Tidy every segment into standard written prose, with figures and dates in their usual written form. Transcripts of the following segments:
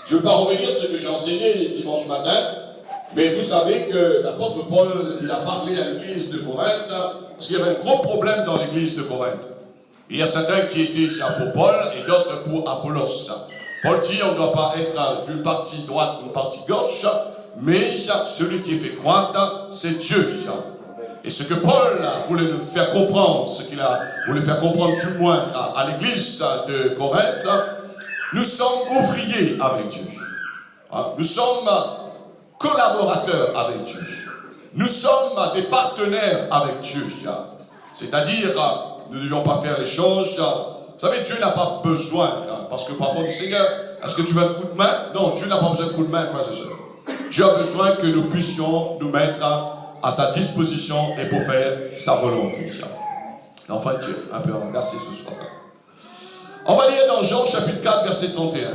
Je ne vais pas revenir sur ce que j'ai enseigné dimanche matin, mais vous savez que l'apôtre Paul il a parlé à l'église de Corinthe, parce qu'il y avait un gros problème dans l'église de Corinthe. Il y a certains qui étaient pour Paul et d'autres pour Apollos. Paul dit on ne doit pas être d'une partie droite ou d'une partie gauche, mais celui qui fait croître, c'est Dieu. Et ce que Paul voulait nous faire comprendre, ce qu'il a voulu faire comprendre du moins à l'église de Corinthe, nous sommes ouvriers avec Dieu. Nous sommes collaborateurs avec Dieu. Nous sommes des partenaires avec Dieu. C'est-à-dire, nous ne devions pas faire les choses. Vous savez, Dieu n'a pas besoin, parce que parfois on dit, Seigneur, est-ce que tu veux un coup de main? Non, Dieu n'a pas besoin de coup de main, frères et sœurs. Dieu a besoin que nous puissions nous mettre à sa disposition et pour faire sa volonté. L'enfant de Dieu, un peu engagé ce soir. On va lire dans Jean chapitre 4, verset 31.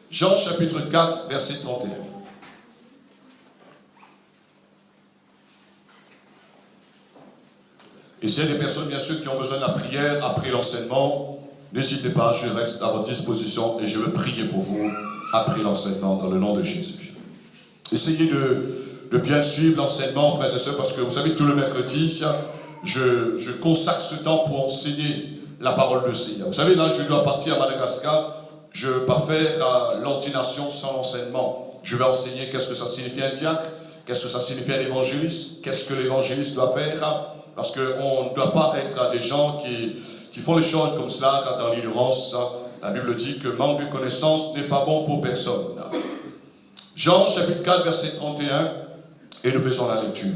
Jean chapitre 4, verset 31. Et s'il y a des personnes, bien sûr, qui ont besoin de la prière après l'enseignement, n'hésitez pas, je reste à votre disposition et je veux prier pour vous après l'enseignement dans le nom de Jésus. Essayez de bien suivre l'enseignement, frères et sœurs, parce que vous savez, tout le mercredi, je consacre ce temps pour enseigner la parole de Seigneur. Vous savez, là, je dois partir à Madagascar. Je ne vais pas faire l'ordination sans l'enseignement. Je vais enseigner qu'est-ce que ça signifie un diacre, qu'est-ce que ça signifie un évangéliste, qu'est-ce que l'évangéliste doit faire, parce qu'on ne doit pas être des gens qui font les choses comme cela dans l'ignorance. La Bible dit que manque de connaissance n'est pas bon pour personne. Jean chapitre 4, verset 31, et nous faisons la lecture.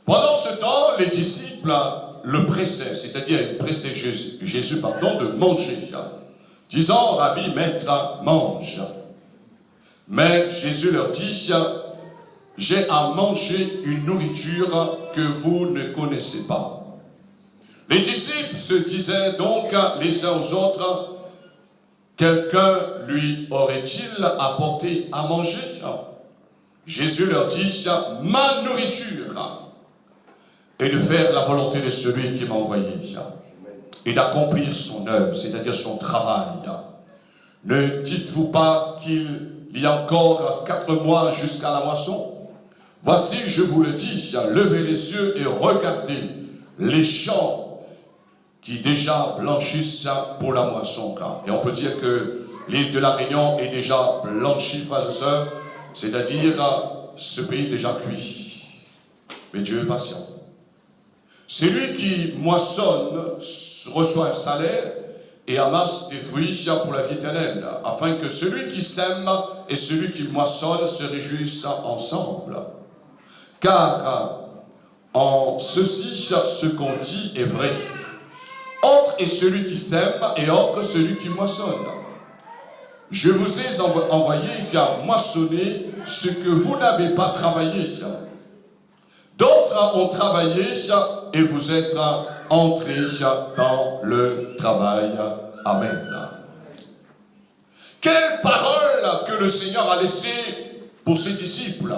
Pendant ce temps, les disciples le pressaient, c'est-à-dire ils pressaient Jésus de manger, disant, Rabbi, maître, mange. Mais Jésus leur dit, j'ai à manger une nourriture que vous ne connaissez pas. Les disciples se disaient donc les uns aux autres, quelqu'un lui aurait-il apporté à manger? Jésus leur dit, ma nourriture est de faire la volonté de celui qui m'a envoyé et d'accomplir son œuvre, c'est-à-dire son travail. Ne dites-vous pas qu'il y a encore 4 mois jusqu'à la moisson? Voici, je vous le dis, levez les yeux et regardez les champs qui déjà blanchissent pour la moisson. Et on peut dire que l'île de la Réunion est déjà blanchie, frères et sœurs, c'est-à-dire ce pays est déjà cuit. Mais Dieu est patient. Celui qui moissonne reçoit un salaire et amasse des fruits pour la vie éternelle, afin que celui qui sème et celui qui moissonne se réjouissent ensemble. Car en ceci, ce qu'on dit est vrai. Autre est celui qui sème et autre celui qui moissonne. Je vous ai envoyé car moissonner ce que vous n'avez pas travaillé. D'autres ont travaillé et vous êtes entrés dans le travail. Amen. Quelle parole que le Seigneur a laissée pour ses disciples.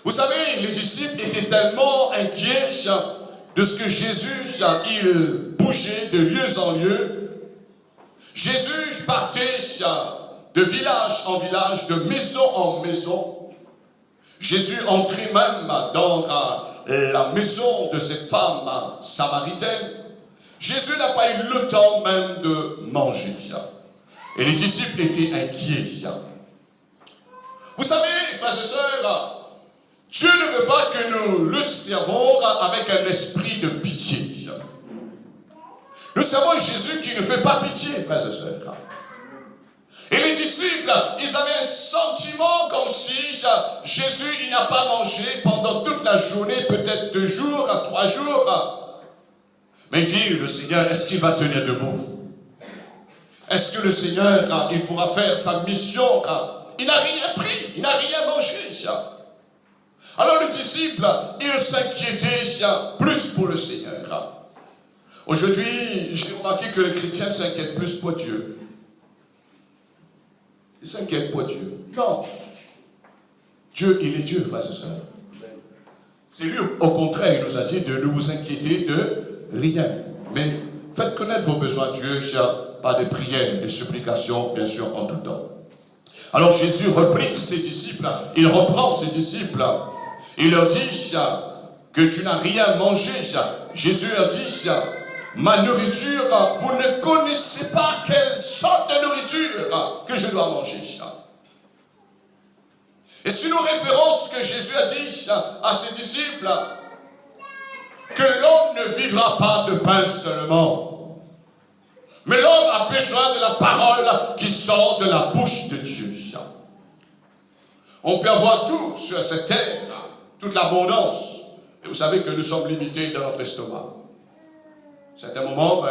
Vous savez, les disciples étaient tellement inquiets de ce que Jésus, il bougeait de lieu en lieu. Jésus partait de village en village, de maison en maison. Jésus entrait même dans la maison de cette femme samaritaine. Jésus n'a pas eu le temps même de manger. Et les disciples étaient inquiets. Vous savez, frères et sœurs, Dieu ne veut pas que nous le servons avec un esprit de pitié. Nous servons Jésus qui ne fait pas pitié, frères et sœurs. Et les disciples, ils avaient un sentiment comme si Jésus, il n'a pas mangé pendant toute la journée, peut-être 2 jours, 3 jours. Mais il dit, le Seigneur, est-ce qu'il va tenir debout? Est-ce que le Seigneur, il pourra faire sa mission? Il n'a rien pris, il n'a rien mangé. Alors les disciples, ils s'inquiétaient plus pour le Seigneur. Aujourd'hui, j'ai remarqué que les chrétiens s'inquiètent plus pour Dieu. Ils s'inquiètent pour Dieu. Non. Dieu, il est Dieu, frères et sœurs. C'est lui, au contraire, il nous a dit de ne vous inquiéter de rien. Mais Faites connaître vos besoins à Dieu par des prières, des supplications, bien sûr, en tout temps. Alors Jésus réplique ses disciples, il reprend ses disciples, il leur dit que tu n'as rien mangé. Jésus leur dit, ma nourriture, vous ne connaissez pas quelle sorte de nourriture que je dois manger. Et si nous référons ce que Jésus a dit à ses disciples, que l'homme ne vivra pas de pain seulement, mais l'homme a besoin de la parole qui sort de la bouche de Dieu. On peut avoir tout sur cette terre, toute l'abondance, et vous savez que nous sommes limités dans notre estomac. À certains moments,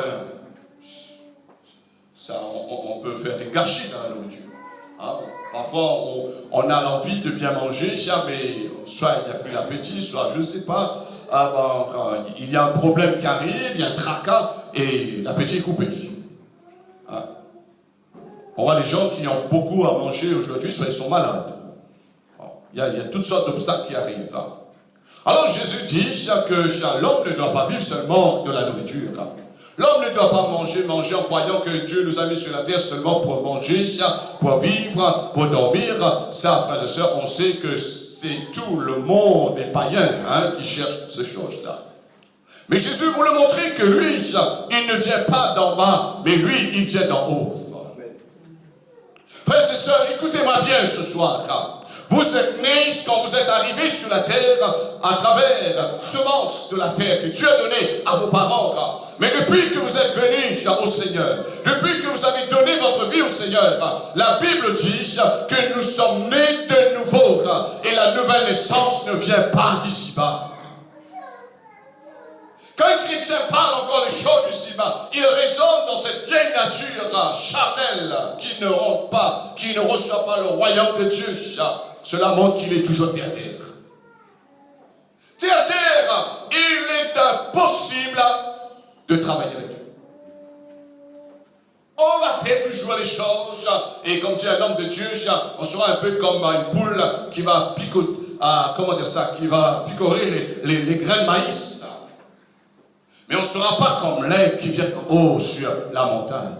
on peut faire des gâchis dans la nourriture. Parfois, on a l'envie de bien manger, mais soit il n'y a plus d'appétit, soit je ne sais pas, il y a un problème qui arrive, il y a un tracas, et l'appétit est coupé. On voit des gens qui ont beaucoup à manger aujourd'hui, soit ils sont malades. Il y a toutes sortes d'obstacles qui arrivent. Alors Jésus dit que l'homme ne doit pas vivre seulement de la nourriture. L'homme ne doit pas manger en croyant que Dieu nous a mis sur la terre seulement pour manger, pour vivre, pour dormir. Ça, frères et sœurs, on sait que c'est tout le monde des païens qui cherche ces choses-là. Mais Jésus voulait montrer que lui, il ne vient pas d'en bas, mais lui, il vient d'en haut. Frères et sœurs, écoutez-moi bien ce soir. Vous êtes nés, quand vous êtes arrivés sur la terre, à travers la semence de la terre que Dieu a donnée à vos parents. Mais depuis que vous êtes venus au Seigneur, depuis que vous avez donné votre vie au Seigneur, la Bible dit que nous sommes nés de nouveau. Et la nouvelle naissance ne vient pas d'ici-bas. Quand un chrétien parle encore les choses d'ici-bas, il résonne dans cette vieille nature charnelle qui ne rentre pas, qui ne reçoit pas le royaume de Dieu. Cela montre qu'il est toujours terre à terre. Terre à terre, il est impossible de travailler avec Dieu. On va faire toujours les choses, et comme dit un homme de Dieu, on sera un peu comme une poule qui va qui va picorer les grains de maïs. Mais on ne sera pas comme l'aigle qui vient en haut sur la montagne.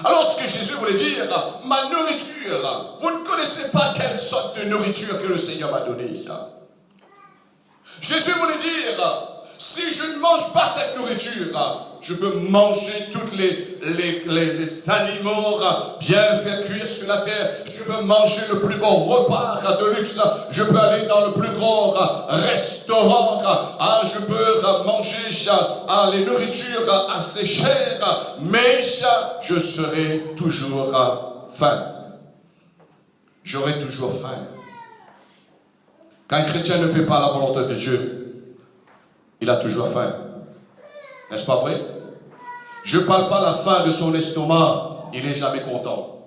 Alors ce que Jésus voulait dire, ma nourriture, vous ne connaissez pas quelle sorte de nourriture que le Seigneur m'a donnée. Jésus voulait dire, si je ne mange pas cette nourriture, je peux manger tous les animaux bien faire cuire sur la terre. Je peux manger le plus bon repas de luxe. Je peux aller dans le plus grand restaurant. Je peux manger les nourritures assez chères. Mais je serai toujours faim. J'aurai toujours faim. Quand un chrétien ne fait pas la volonté de Dieu, il a toujours faim. N'est-ce pas vrai? Je ne parle pas de la faim de son estomac, il n'est jamais content.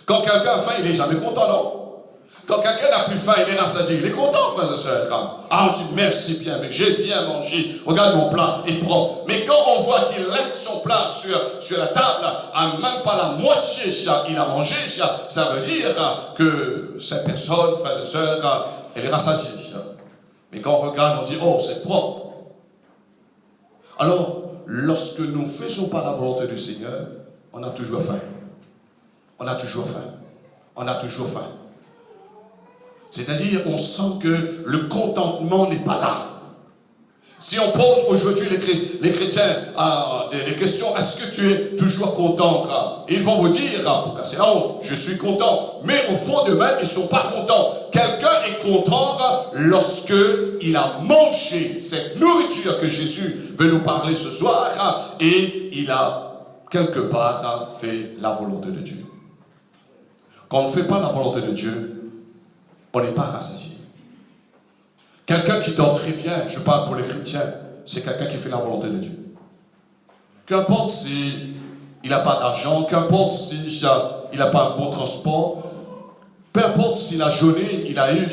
Quand quelqu'un a faim, il n'est jamais content, non? Quand quelqu'un n'a plus faim, il est rassasié, il est content, frères et sœurs. On dit merci bien, mais j'ai bien mangé, regarde mon plat, il prend. Mais quand on voit qu'il laisse son plat sur la table, même pas la moitié, il a mangé, ça veut dire que cette personne, frères et sœurs, elle est rassasiée. Mais quand on regarde, on dit, oh, c'est propre. Alors, lorsque nous ne faisons pas la volonté du Seigneur, on a toujours faim. On a toujours faim. On a toujours faim. C'est-à-dire, on sent que le contentement n'est pas là. Si on pose aujourd'hui les chrétiens des questions, est-ce que tu es toujours content? Ils vont vous dire, pour casser la honte, je suis content. Mais au fond d'eux-mêmes, ils ne sont pas contents. Quelqu'un est content lorsque il a mangé cette nourriture que Jésus veut nous parler ce soir et il a quelque part fait la volonté de Dieu. Quand on ne fait pas la volonté de Dieu, on n'est pas rassasié. Quelqu'un qui dort très bien, je parle pour les chrétiens, c'est quelqu'un qui fait la volonté de Dieu. Qu'importe s'il n'a pas d'argent, qu'importe s'il n'a pas un bon transport, peu importe si la journée, il a eu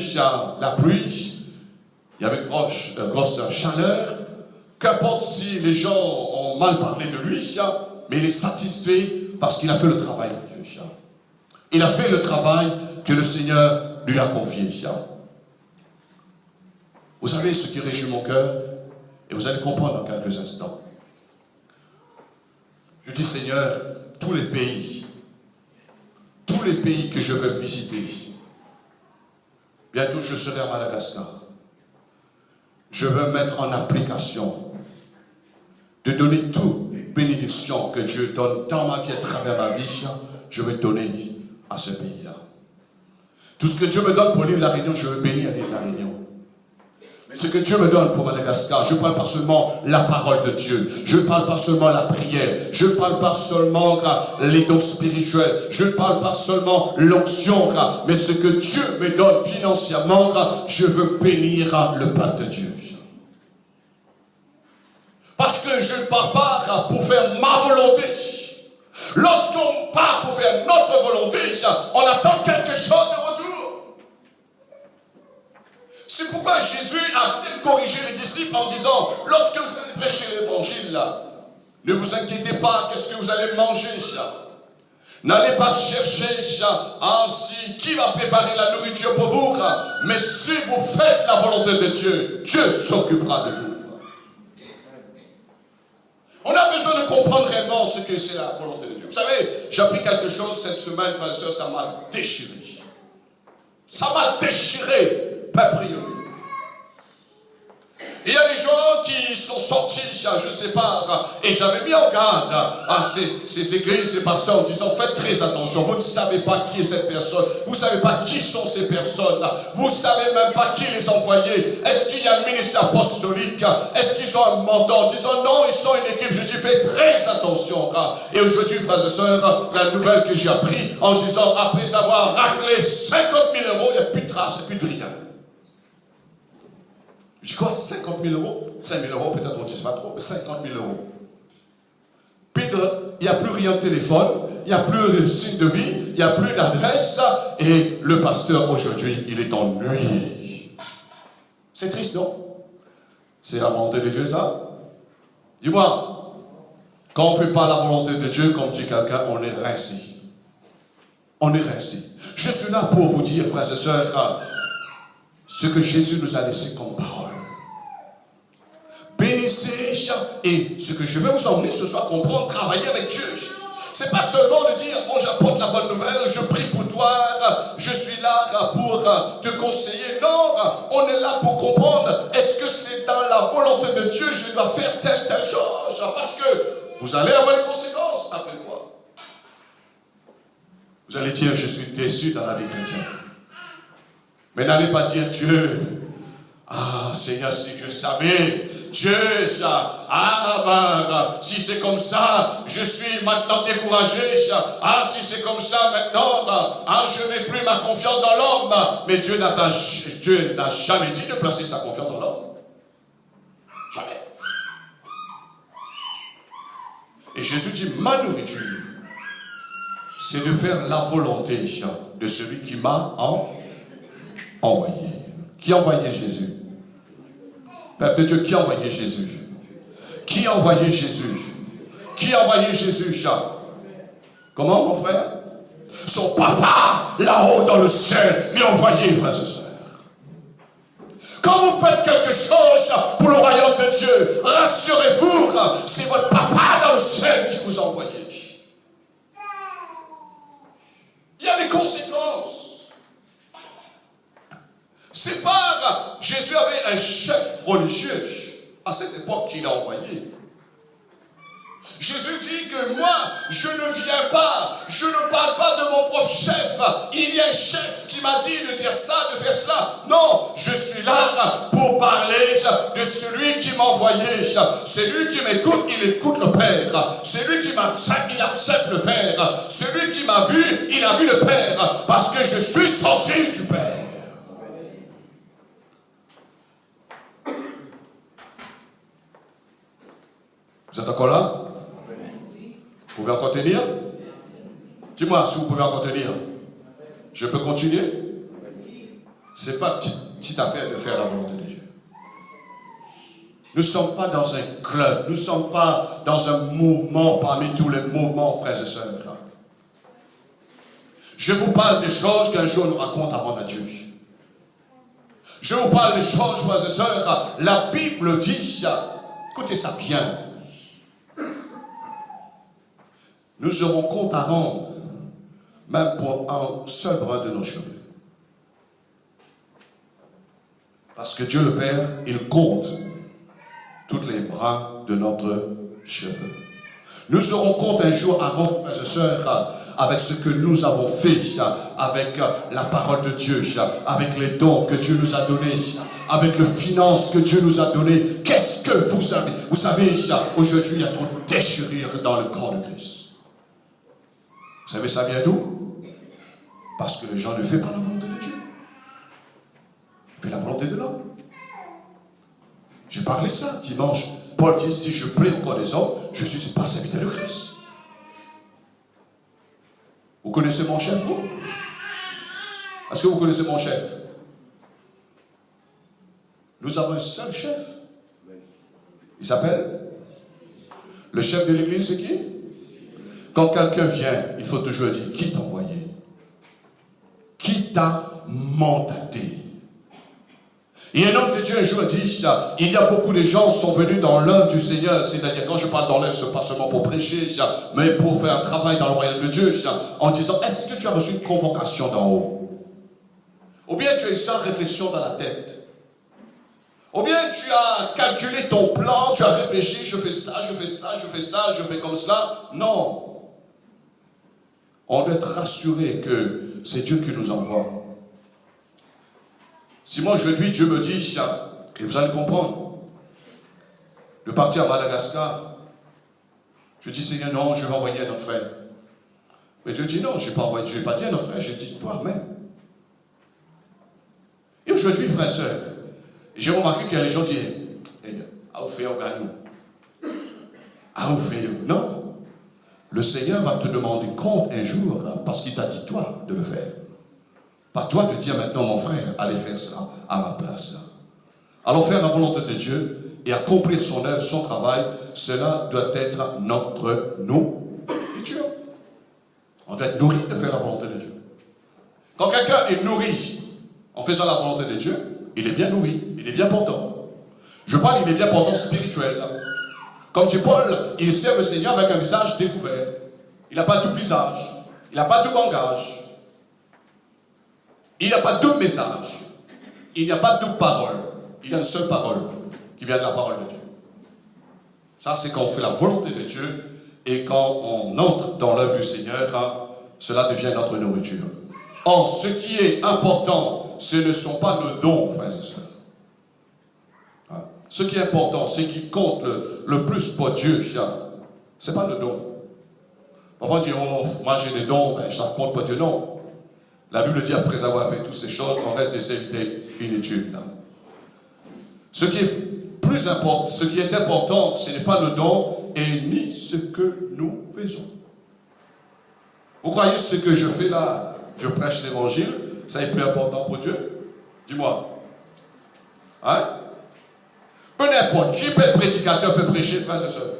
la pluie, il y avait une grosse chaleur, qu'importe si les gens ont mal parlé de lui, mais il est satisfait parce qu'il a fait le travail de Dieu. Il a fait le travail que le Seigneur lui a confié. Vous savez ce qui réjouit mon cœur, et vous allez comprendre dans quelques instants. dis, Seigneur, tous les pays que je veux visiter, bientôt je serai à Madagascar. Je veux mettre en application de donner toute bénédiction que Dieu donne dans ma vie, à travers ma vie, je veux donner à ce pays-là. Tout ce que Dieu me donne pour l'île de la Réunion, je veux bénir l'île de la Réunion. Ce que Dieu me donne pour Madagascar, je ne parle pas seulement la parole de Dieu, je ne parle pas seulement la prière, je ne parle pas seulement les dons spirituels, je ne parle pas seulement l'onction, mais ce que Dieu me donne financièrement, je veux bénir le peuple de Dieu. Parce que je ne parle pas pour faire ma volonté. Lorsqu'on part pour faire notre volonté, on attend quelque chose de retour. C'est pourquoi Jésus a corrigé les disciples en disant, lorsque vous allez prêcher l'évangile, ne vous inquiétez pas, qu'est-ce que vous allez manger. N'allez pas chercher qui va préparer la nourriture pour vous, mais si vous faites la volonté de Dieu, Dieu s'occupera de vous. On a besoin de comprendre réellement ce que c'est la volonté de Dieu. Vous savez, j'ai appris quelque chose cette semaine, frères et sœurs, ça m'a déchiré. Ça m'a déchiré, Père Priori. Il y a des gens qui sont sortis, je ne sais pas, et j'avais mis en garde à ces églises, ces pasteurs en disant, faites très attention, vous ne savez pas qui est cette personne, vous ne savez pas qui sont ces personnes, vous ne savez même pas qui les envoyait, est-ce qu'il y a un ministère apostolique, est-ce qu'ils ont un mandat, en disant non, ils sont une équipe, je dis faites très attention. Et aujourd'hui, frères et sœurs, la nouvelle que j'ai appris en disant, après avoir raclé 50 000 euros, il n'y a plus de traces, il n'y a plus de rien. Je dis quoi, 50 000 euros 5 000 euros, peut-être on ne dit pas trop, mais 50 000 euros. Puis il n'y a plus rien de téléphone, il n'y a plus de signe de vie, il n'y a plus d'adresse, et le pasteur aujourd'hui, il est ennuyé. C'est triste, non? C'est la volonté de Dieu, ça? Dis-moi, quand on ne fait pas la volonté de Dieu, comme dit quelqu'un, on est rincé. On est rincé. Je suis là pour vous dire, frères et sœurs, ce que Jésus nous a laissé comme parole. Bénissez, et ce que je vais vous emmener ce soir, comprendre, travailler avec Dieu. C'est pas seulement de dire, bon, j'apporte la bonne nouvelle, je prie pour toi, je suis là pour te conseiller. Non, on est là pour comprendre, est-ce que c'est dans la volonté de Dieu, je dois faire telle chose, parce que vous allez avoir les conséquences après quoi. Vous allez dire, je suis déçu dans la vie chrétienne. Mais n'allez pas dire, Dieu, ah Seigneur, si je savais, Dieu, si c'est comme ça, je suis maintenant découragé. Ah, si c'est comme ça maintenant, je n'ai plus ma confiance dans l'homme. Mais Dieu n'a jamais dit de placer sa confiance dans l'homme. Jamais. Et Jésus dit, ma nourriture, c'est de faire la volonté de celui qui m'a envoyé. Qui a envoyé Jésus? Peuple de Dieu, qui a envoyé Jésus? Qui a envoyé Jésus? Qui a envoyé Jésus, Comment, mon frère? Son papa, là-haut dans le ciel, lui a envoyé, frères et sœurs. Quand vous faites quelque chose pour le royaume de Dieu, rassurez-vous, c'est votre papa dans le ciel qui vous a envoyé. Il y a des conséquences. C'est pas Jésus avait un chef religieux à cette époque qu'il a envoyé. Jésus dit que moi, je ne viens pas, je ne parle pas de mon propre chef. Il y a un chef qui m'a dit de dire ça, de faire cela. Non, je suis là pour parler de celui qui m'a envoyé. Celui qui m'écoute, il écoute le Père. Celui qui m'accepte, il accepte le Père. Celui qui m'a vu, il a vu le Père. Parce que je suis sorti du Père. Vous êtes encore là? Vous pouvez encore tenir? Dis-moi si vous pouvez encore tenir. Je peux continuer? Ce n'est pas petite affaire de faire la volonté de Dieu. Nous ne sommes pas dans un club. Nous ne sommes pas dans un mouvement parmi tous les mouvements, frères et sœurs. Je vous parle des choses qu'un jour nous raconterons à Dieu. Je vous parle des choses, frères et sœurs. La Bible dit, écoutez ça bien. nous aurons compte à rendre, même pour un seul brin de nos cheveux. Parce que Dieu le Père, il compte tous les brins de notre cheveux. Nous aurons compte un jour à rendre, frères et sœurs, avec ce que nous avons fait, avec la parole de Dieu, avec les dons que Dieu nous a donnés, avec les finances que Dieu nous a données. Qu'est-ce que vous avez? Vous savez, aujourd'hui, il y a trop de déchirures dans le corps de Christ. Vous savez, ça vient d'où? Parce que les gens ne font pas la volonté de Dieu. Ils font la volonté de l'homme. J'ai parlé ça dimanche. Paul dit, si je plais au corps des hommes, je ne suis pas serviteur de Christ. Vous connaissez mon chef, vous? Est-ce que vous connaissez mon chef? Nous avons un seul chef. Il s'appelle? Le chef de l'église, c'est qui? Quand quelqu'un vient, il faut toujours dire, qui t'a envoyé? Qui t'a mandaté? Et un homme de Dieu un jour dit, il y a beaucoup de gens qui sont venus dans l'œuvre du Seigneur, c'est-à-dire quand je parle dans l'œuvre, ce n'est pas seulement pour prêcher, mais pour faire un travail dans le royaume de Dieu, en disant, est-ce que tu as reçu une convocation d'en haut? Ou bien tu as eu ça réflexion dans la tête? Ou bien tu as calculé ton plan, tu as réfléchi, je fais ça, je fais ça, je fais ça, je fais comme cela? Non. On doit être rassuré que c'est Dieu qui nous envoie. Si moi aujourd'hui Dieu me dit, et vous allez comprendre, de partir à Madagascar, je dis Seigneur, non, je vais envoyer un autre frère. Mais Dieu dit non, je ne vais pas envoyer, je ne vais pas dire un autre frère, je dis toi-même. Et aujourd'hui, frères et sœurs, j'ai remarqué qu'il y a des gens qui disent, ah, vous faites au ganou. Ah, vous faites. Non. Le Seigneur va te demander compte un jour, parce qu'il t'a dit toi de le faire. Pas toi de dire maintenant, mon frère, allez faire ça à ma place. Allons faire la volonté de Dieu et accomplir son œuvre, son travail. Cela doit être notre nourriture. On doit être nourri de faire la volonté de Dieu. Quand quelqu'un est nourri en faisant la volonté de Dieu, il est bien nourri, il est bien portant. Je parle, il est bien portant spirituel. Comme dit Paul, il sert le Seigneur avec un visage découvert. Il n'a pas de visage, il n'a pas de langage. Il n'y a pas de message. Il n'y a pas de parole. Il y a une seule parole qui vient de la parole de Dieu. Ça, c'est quand on fait la volonté de Dieu et quand on entre dans l'œuvre du Seigneur, cela devient notre nourriture. Or, ce qui est important, ce ne sont pas nos dons, frères et sœurs. Ce qui est important, ce qui compte le plus pour Dieu, ce n'est pas nos dons. Parfois, on dit, oh, moi j'ai des dons, ben, ça compte pour Dieu. Non. La Bible dit, après avoir fait toutes ces choses, on reste des serviteurs inutiles. Ce qui est plus important, ce qui est important, ce n'est pas le don et ni ce que nous faisons. Vous croyez ce que je fais là, je prêche l'évangile, ça est plus important pour Dieu? Dis-moi. Hein? Peu n'importe qui peut être prédicateur, peut prêcher, frères et sœurs.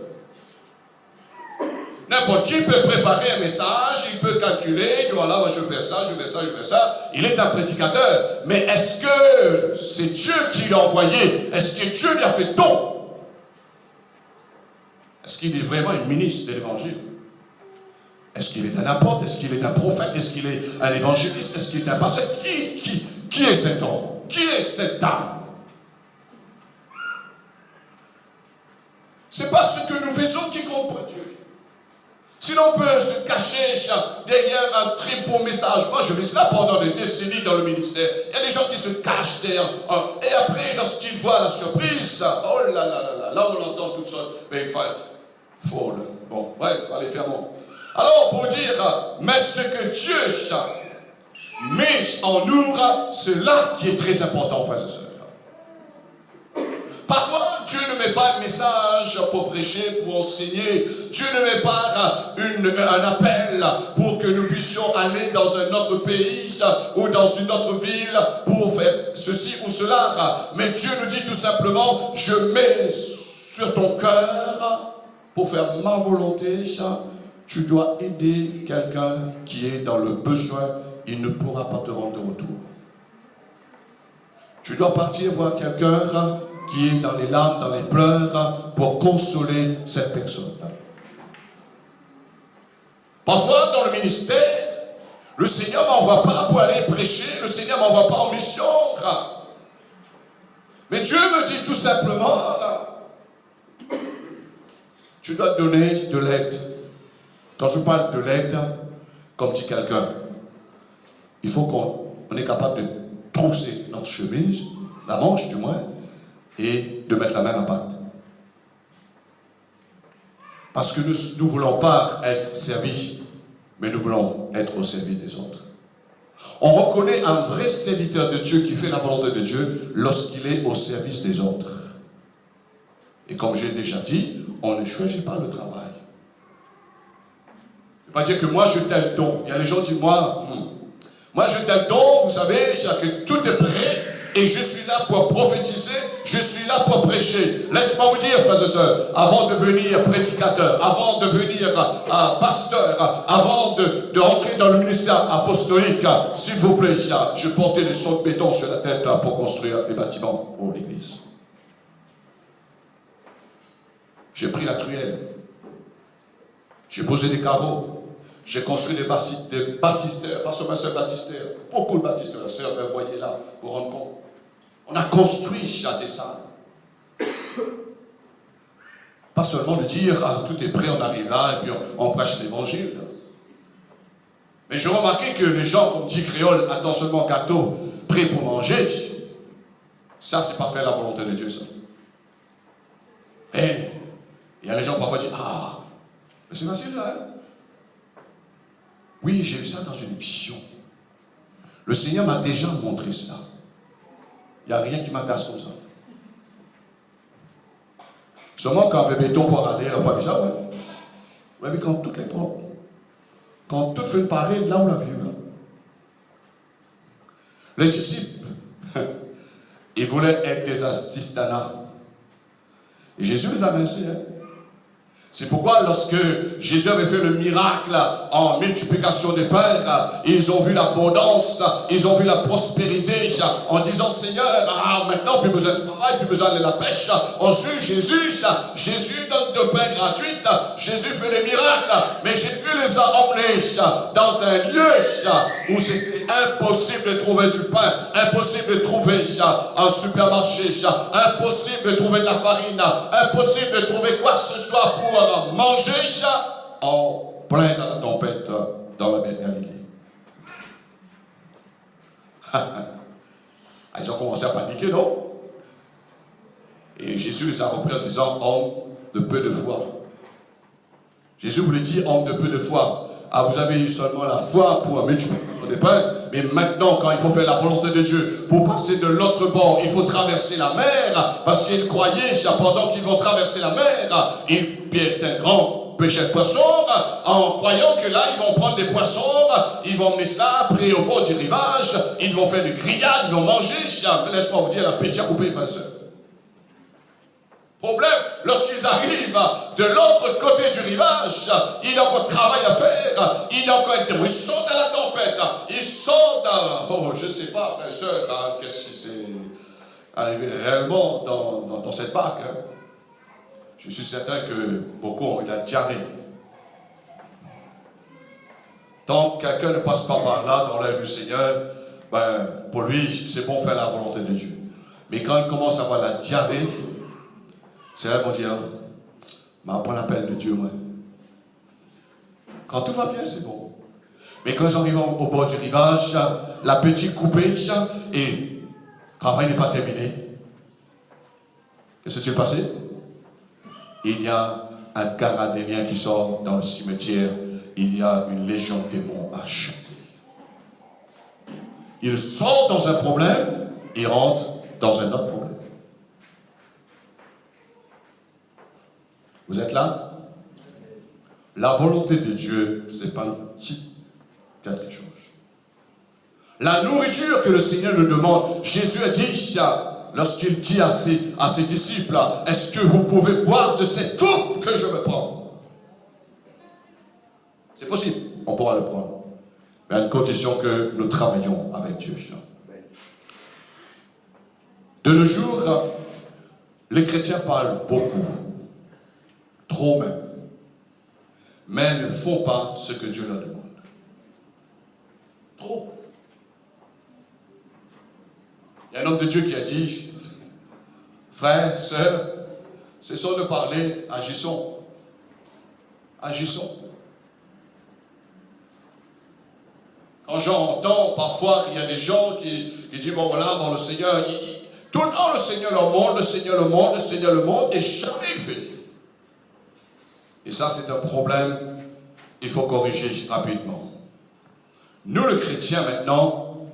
N'importe qui peut préparer un message, il peut calculer, voilà, moi je vais faire ça, je vais faire ça, je vais faire ça. Il est un prédicateur. Mais est-ce que c'est Dieu qui l'a envoyé? Est-ce que Dieu lui a fait don? Est-ce qu'il est vraiment un ministre de l'évangile? Est-ce qu'il est un apôtre? Est-ce qu'il est un prophète? Est-ce qu'il est un évangéliste? Est-ce qu'il est un pasteur? Qui est cet homme? Qui est cette dame? C'est pas ce que nous faisons qui compte pour Dieu. Sinon, on peut se cacher derrière un très beau message. Moi, je vis cela pendant des décennies dans le ministère. Il y a des gens qui se cachent derrière. Et après, lorsqu'ils voient la surprise, oh là là là là, là on entend toutes sortes. Mais il faut. Bon, bref, allez, fermons. Alors, pour dire, mais ce que Dieu met en nous, c'est là qui est très important, frères et sœurs. Parfois, Dieu ne met pas un message pour prêcher, pour enseigner. Dieu ne met pas un appel pour que nous puissions aller dans un autre pays ou dans une autre ville pour faire ceci ou cela. Mais Dieu nous dit tout simplement, je mets sur ton cœur pour faire ma volonté. Tu dois aider quelqu'un qui est dans le besoin. Il ne pourra pas te rendre retour. Tu dois partir voir quelqu'un qui est dans les larmes, dans les pleurs, pour consoler cette personne. Parfois, dans le ministère, le Seigneur ne m'envoie pas pour aller prêcher, le Seigneur ne m'envoie pas en mission. Mais Dieu me dit tout simplement, tu dois donner de l'aide. Quand je parle de l'aide, comme dit quelqu'un, il faut qu'on est capable de trousser notre chemise, la manche du moins, et de mettre la main à la pâte. Parce que nous ne voulons pas être servis, mais nous voulons être au service des autres. On reconnaît un vrai serviteur de Dieu qui fait la volonté de Dieu lorsqu'il est au service des autres. Et comme j'ai déjà dit, on ne choisit pas le travail. Je ne veux pas dire que moi j'ai tel don. Il y a les gens qui disent, moi j'ai tel don, vous savez, que tout est prêt. Et je suis là pour prophétiser, je suis là pour prêcher. Laisse-moi vous dire, frères et sœurs, avant de devenir prédicateur, avant de devenir pasteur, avant de rentrer dans le ministère apostolique, s'il vous plaît, je portais des sauts de béton sur la tête pour construire les bâtiments pour l'église. J'ai pris la truelle, j'ai posé des carreaux, j'ai construit des baptistères, pas seulement un baptistère, beaucoup de baptistères, la sœur, vous voyez là, vous rendre compte. On a construit des salles. Pas seulement de dire, tout est prêt, on arrive là, et puis on prêche l'évangile. Mais j'ai remarqué que les gens, comme dit Créole, attendent seulement gâteau, prêt pour manger. Ça, c'est pas faire la volonté de Dieu, ça. Et il y a les gens parfois qui disent, mais c'est facile, là. Hein? Oui, j'ai vu ça dans une vision. Le Seigneur m'a déjà montré cela. Il n'y a rien qui m'agace comme ça. Seulement quand on fait béton pour aller, on n'a pas vu ça, ouais. Vous avez vu quand toutes les portes, quand tout fait pareil, là on l'a vu, là. Les disciples, ils voulaient être des assistants. Et Jésus les a laissés, hein. C'est pourquoi lorsque Jésus avait fait le miracle en multiplication des pains, ils ont vu l'abondance, ils ont vu la prospérité, en disant Seigneur, maintenant plus besoin de travail, plus besoin de la pêche. On suit Jésus, Jésus donne de pain gratuit, Jésus fait les miracles, mais Jésus les a emmenés dans un lieu où c'était impossible de trouver du pain, impossible de trouver un supermarché, impossible de trouver de la farine, impossible de trouver quoi que ce soit pour manger en plein dans la tempête dans la mer Galilée. Ils ont commencé à paniquer, non? Et Jésus les a repris en disant homme de peu de foi. Jésus voulait dire homme de peu de foi. Vous avez eu seulement la foi pour multiplier des pains, mais maintenant, quand il faut faire la volonté de Dieu, pour passer de l'autre bord, il faut traverser la mer, parce qu'ils croyaient, pendant qu'ils vont traverser la mer, ils perdent un grand pêcheur de poissons, en croyant que là, ils vont prendre des poissons, ils vont emmener cela après au bord du rivage, ils vont faire des grillades, ils vont manger. Laisse-moi vous dire, la pétia coupée, frère et sœur. Problème, lorsqu'ils arrivent de l'autre côté du rivage, il y a encore travail à faire, il y a encore un témoin, ils sont dans la tempête, ils sont dans, je ne sais pas, frère et sœur, qu'est-ce qui s'est arrivé réellement dans cette barque. Hein. Je suis certain que beaucoup ont eu la diarrhée. Tant que quelqu'un ne passe pas par là dans l'œuvre du Seigneur, pour lui, c'est bon faire la volonté de Dieu. Mais quand il commence à avoir la diarrhée, c'est là qu'ils vont dire, pas l'appel de Dieu, moi. Quand tout va bien, c'est bon. Mais quand ils arrivent au bord du rivage, la petite coupée, et le travail n'est pas terminé. Qu'est-ce qui s'est passé? Il y a un Garadénien qui sort dans le cimetière. Il y a une légion de démons à chasser. Il sort dans un problème, il rentre dans un autre problème. Vous êtes là? La volonté de Dieu, c'est pas un petit quelque chose. La nourriture que le Seigneur nous demande, Jésus a dit, lorsqu'il dit à ses disciples, est-ce que vous pouvez boire de cette coupe que je me prends? C'est possible, on pourra le prendre. Mais à une condition que nous travaillons avec Dieu. De nos jours, les chrétiens parlent beaucoup. Trop même. mais ne font pas ce que Dieu leur demande. Trop. Il y a un homme de Dieu qui a dit, frères, sœurs, cessons de parler, agissons. Agissons. Quand j'entends, parfois, il y a des gens qui disent, bon voilà, bon le Seigneur, tout le temps le Seigneur le monde, le Seigneur le monde, le Seigneur le monde, et jamais il fait. Et ça, c'est un problème, il faut corriger rapidement. Nous, les chrétiens, maintenant,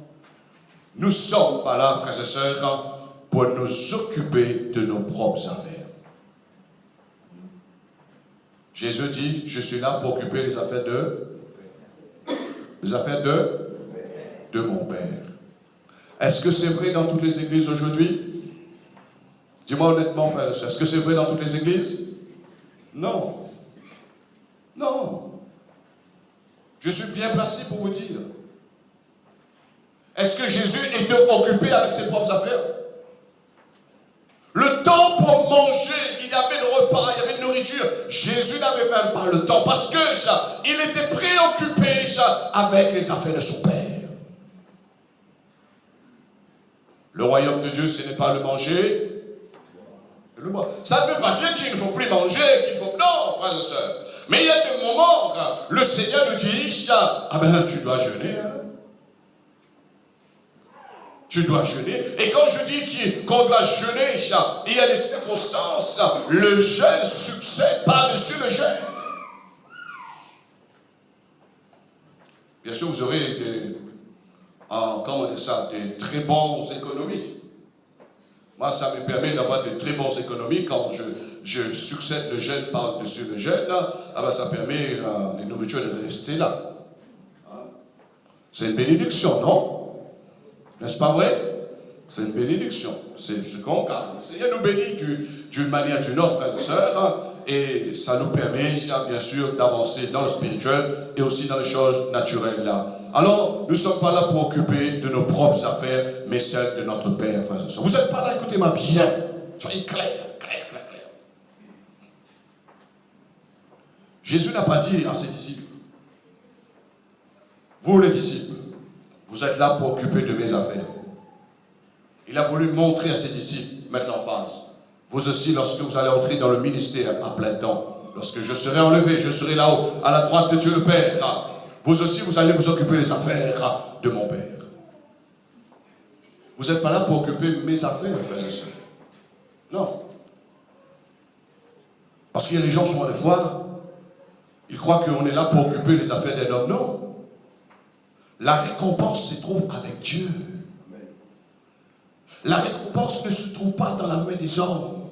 nous ne sommes pas là, frères et sœurs, pour nous occuper de nos propres affaires. Jésus dit, je suis là pour occuper les affaires de mon Père. Est-ce que c'est vrai dans toutes les églises aujourd'hui? Dis-moi honnêtement, frères et sœurs, est-ce que c'est vrai dans toutes les églises? Non. Non. Je suis bien placé pour vous dire. Est-ce que Jésus était occupé avec ses propres affaires? Le temps pour manger, il y avait le repas, il y avait une nourriture. Jésus n'avait même pas le temps parce que il était préoccupé avec les affaires de son Père. Le royaume de Dieu, ce n'est pas le manger, le boire. Ça ne veut pas dire qu'il ne faut plus manger, qu'il faut... Non, frères et sœurs. Mais il y a des moments, le Seigneur nous dit, ah ben tu dois jeûner, hein. Tu dois jeûner. Et quand je dis qu'on doit jeûner, il y a des circonstances, le jeûne succède par-dessus le jeûne. Bien sûr, vous aurez des très bonnes économies. Moi, ça me permet d'avoir de très bonnes économies quand je succède le jeûne par-dessus le jeûne. Ça permet à la nourriture de rester là. C'est une bénédiction, non? N'est-ce pas vrai? C'est une bénédiction. C'est ce qu'on gagne. Le Seigneur nous bénit d'une manière ou d'une autre, frères et sœurs. Et ça nous permet, bien sûr, d'avancer dans le spirituel et aussi dans les choses naturelles là. Alors, nous ne sommes pas là pour occuper de nos propres affaires, mais celles de notre Père, frères et sœurs. Vous n'êtes pas là, écoutez-moi bien. Soyez clairs. Jésus n'a pas dit à ses disciples, vous les disciples, vous êtes là pour occuper de mes affaires. Il a voulu montrer à ses disciples, mettre l'emphase. Vous aussi, lorsque vous allez entrer dans le ministère à plein temps, lorsque je serai enlevé, je serai là-haut, à la droite de Dieu le Père, vous aussi, vous allez vous occuper des affaires de mon Père. Vous n'êtes pas là pour occuper mes affaires, frères et sœurs. Non. Parce qu'il y a des gens, souvent des fois, ils croient qu'on est là pour occuper les affaires d'un homme. Non. La récompense se trouve avec Dieu. La récompense ne se trouve pas dans la main des hommes.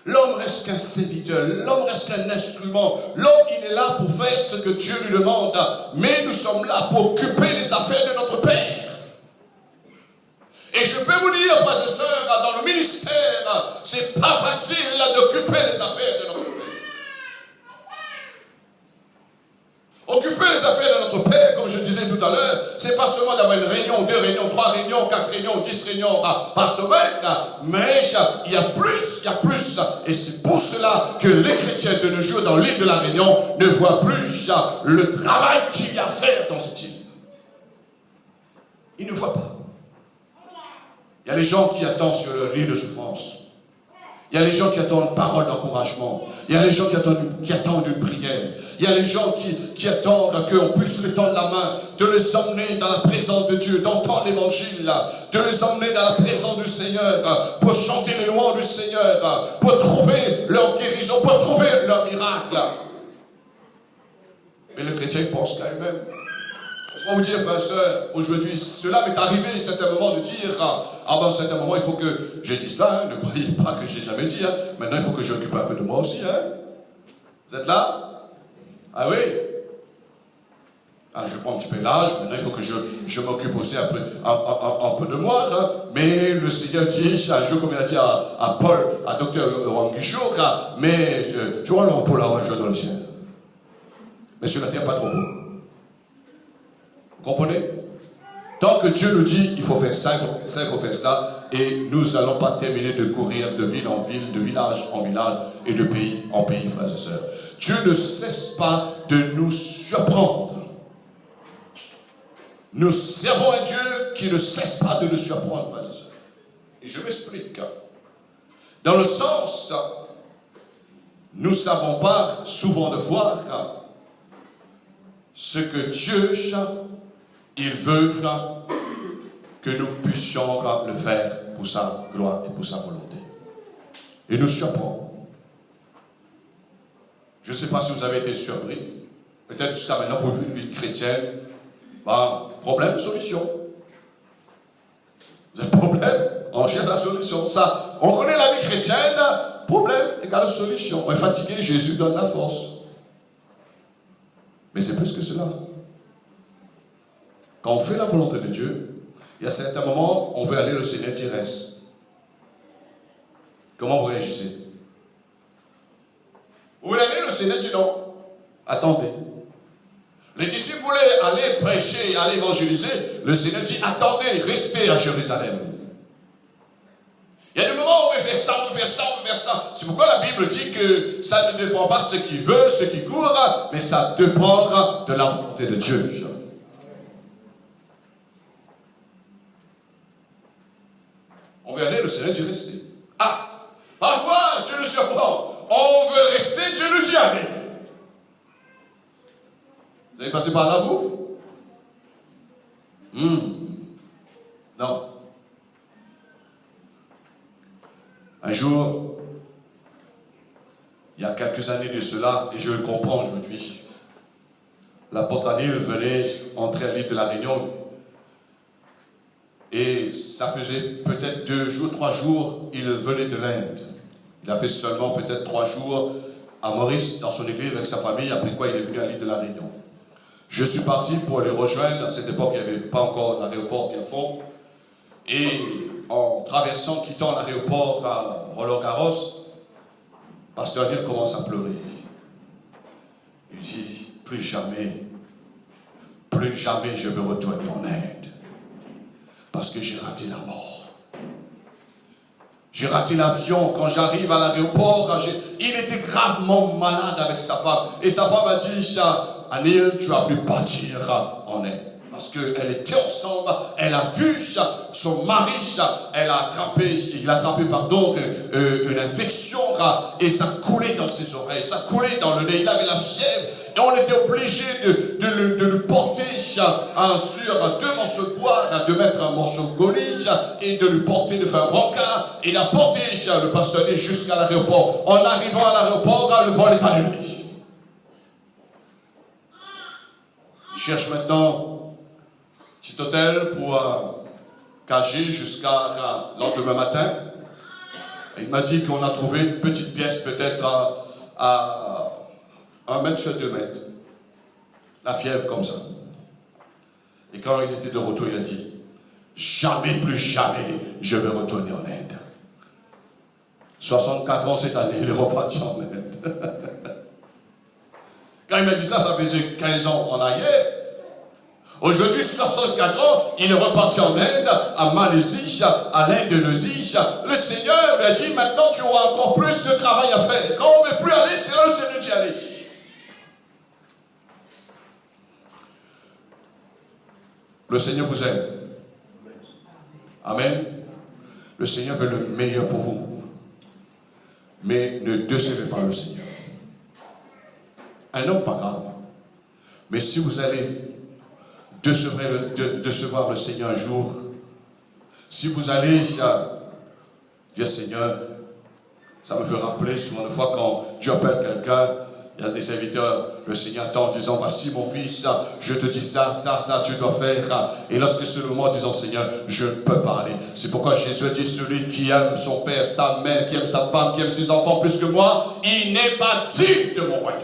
L'homme reste qu'un serviteur, l'homme reste qu'un instrument. L'homme, il est là pour faire ce que Dieu lui demande. Mais nous sommes là pour occuper les affaires de notre Père. Et je peux vous dire, frères et sœurs, dans le ministère, c'est pas facile d'occuper les affaires de notre Père. Occuper les affaires de notre Père, comme je disais tout à l'heure, c'est pas seulement d'avoir une réunion, 2 réunions, 3 réunions, 4 réunions, 10 réunions par semaine, mais il y a plus. Et c'est pour cela que les chrétiens de nos jours dans l'île de la Réunion ne voient plus le travail qu'il y a à faire dans cette île. Ils ne voient pas. Il y a les gens qui attendent sur leur lit de souffrance. Il y a les gens qui attendent une parole d'encouragement. Il y a les gens qui attendent une prière. Il y a les gens qui attendent qu'on puisse les tendre la main, de les emmener dans la présence de Dieu, d'entendre l'évangile, de les emmener dans la présence du Seigneur, pour chanter les louanges du Seigneur, pour trouver leur guérison, pour trouver leur miracle. Mais le chrétien pense quand même. Je vais vous dire, frères et sœurs, aujourd'hui, cela m'est arrivé à un certain moment de dire, à un certain moment, il faut que je dise là, ne croyez pas que je n'ai jamais dit, maintenant il faut que j'occupe un peu de moi aussi. Vous êtes là? Ah oui? Je prends un petit peu l'âge, maintenant il faut que je m'occupe aussi un peu de moi. Mais le Seigneur dit, un jour, comme il a dit à Paul, à Dr. Wangisho, mais tu vois le repos là, un jour dans le ciel. Mais sur la terre, pas de repos. Vous comprenez? Tant que Dieu nous dit, il faut faire ça, il faut faire ça, et nous n'allons pas terminer de courir de ville en ville, de village en village et de pays en pays, frères et sœurs. Dieu ne cesse pas de nous surprendre. Nous servons un Dieu qui ne cesse pas de nous surprendre, frères et sœurs. Et je m'explique. Dans le sens, nous ne savons pas souvent de voir ce que Dieu, il veut que nous puissions le faire pour sa gloire et pour sa volonté. Et nous surprend. Je ne sais pas si vous avez été surpris. Peut-être jusqu'à maintenant, vous vivez une vie chrétienne. Problème, solution. Vous avez problème, on cherche la solution. Ça, on connaît la vie chrétienne, problème égale solution. On est fatigué, Jésus donne la force. Mais c'est plus que cela. Quand on fait la volonté de Dieu, il y a certains moments, on veut aller, le Seigneur dit reste. Comment vous réagissez? Vous voulez aller, le Seigneur dit non. Attendez. Les disciples voulaient aller prêcher, aller évangéliser. Le Seigneur dit attendez, restez à Jérusalem. Il y a des moments où on veut faire ça, on veut faire ça, on veut faire ça. C'est pourquoi la Bible dit que ça ne dépend pas de ce qui veut, ce qui court, mais ça dépend de la volonté de Dieu. On veut aller, le Seigneur dit rester. Parfois, Dieu nous surprend. On veut rester, Dieu nous dit allez. Vous avez passé par là, vous? Non. Un jour, il y a quelques années de cela, et je le comprends aujourd'hui, l'apôtre Anil venait entrer à l'île de la Réunion, et ça faisait peut-être 2 jours, 3 jours, il venait de l'Inde. Il a fait seulement peut-être 3 jours à Maurice, dans son église avec sa famille, après quoi il est venu à l'île de la Réunion. Je suis parti pour les rejoindre. À cette époque, il n'y avait pas encore l'aéroport bien fond. Et en traversant, quittant l'aéroport à Roland-Garros, Pasteur Anil commence à pleurer. Il dit, plus jamais je veux retourner en Inde. Parce que j'ai raté la mort. J'ai raté l'avion. Quand j'arrive à l'aéroport, il était gravement malade avec sa femme. Et sa femme a dit, Anil, tu as pu partir en Inde. Parce qu'elle était ensemble, elle a vu son mari, il a attrapé une infection et ça coulait dans ses oreilles, ça coulait dans le nez, il avait la fièvre. Et on était obligé de le porter sur 2 morceaux de bois, de mettre un morceau de golige et de lui porter, de faire un brancard. Il a porté le pasteur jusqu'à l'aéroport. En arrivant à l'aéroport, le vol est annulé. Il cherche maintenant un petit hôtel pour cager jusqu'à le lendemain matin. Il m'a dit qu'on a trouvé une petite pièce peut-être à 1 mètre sur 2 mètres. La fièvre comme ça. Et quand il était de retour, il a dit, jamais, plus jamais, je vais retourner en Inde. 64 ans cette année, il est reparti en Inde. Quand il m'a dit ça, ça faisait 15 ans en arrière. Aujourd'hui, 64 ans, il est reparti en Inde, à Malaisie, à l'Indonésie. Le Seigneur lui a dit, maintenant tu auras encore plus de travail à faire. Quand on ne veut plus aller, c'est là le Seigneur d'y aller. Le Seigneur vous aime. Amen. Le Seigneur veut le meilleur pour vous. Mais ne décevez pas le Seigneur. Un homme, pas grave. Mais si vous allez décevoir le Seigneur un jour, si vous allez dire Seigneur, ça me fait rappeler souvent de fois quand Dieu appelle quelqu'un, il y a des serviteurs, le Seigneur attend en disant, voici mon fils, je te dis ça, tu dois faire. Et lorsque c'est le moment disant, Seigneur, je ne peux pas aller. C'est pourquoi Jésus a dit, celui qui aime son père, sa mère, qui aime sa femme, qui aime ses enfants plus que moi, il n'est pas digne de mon royaume.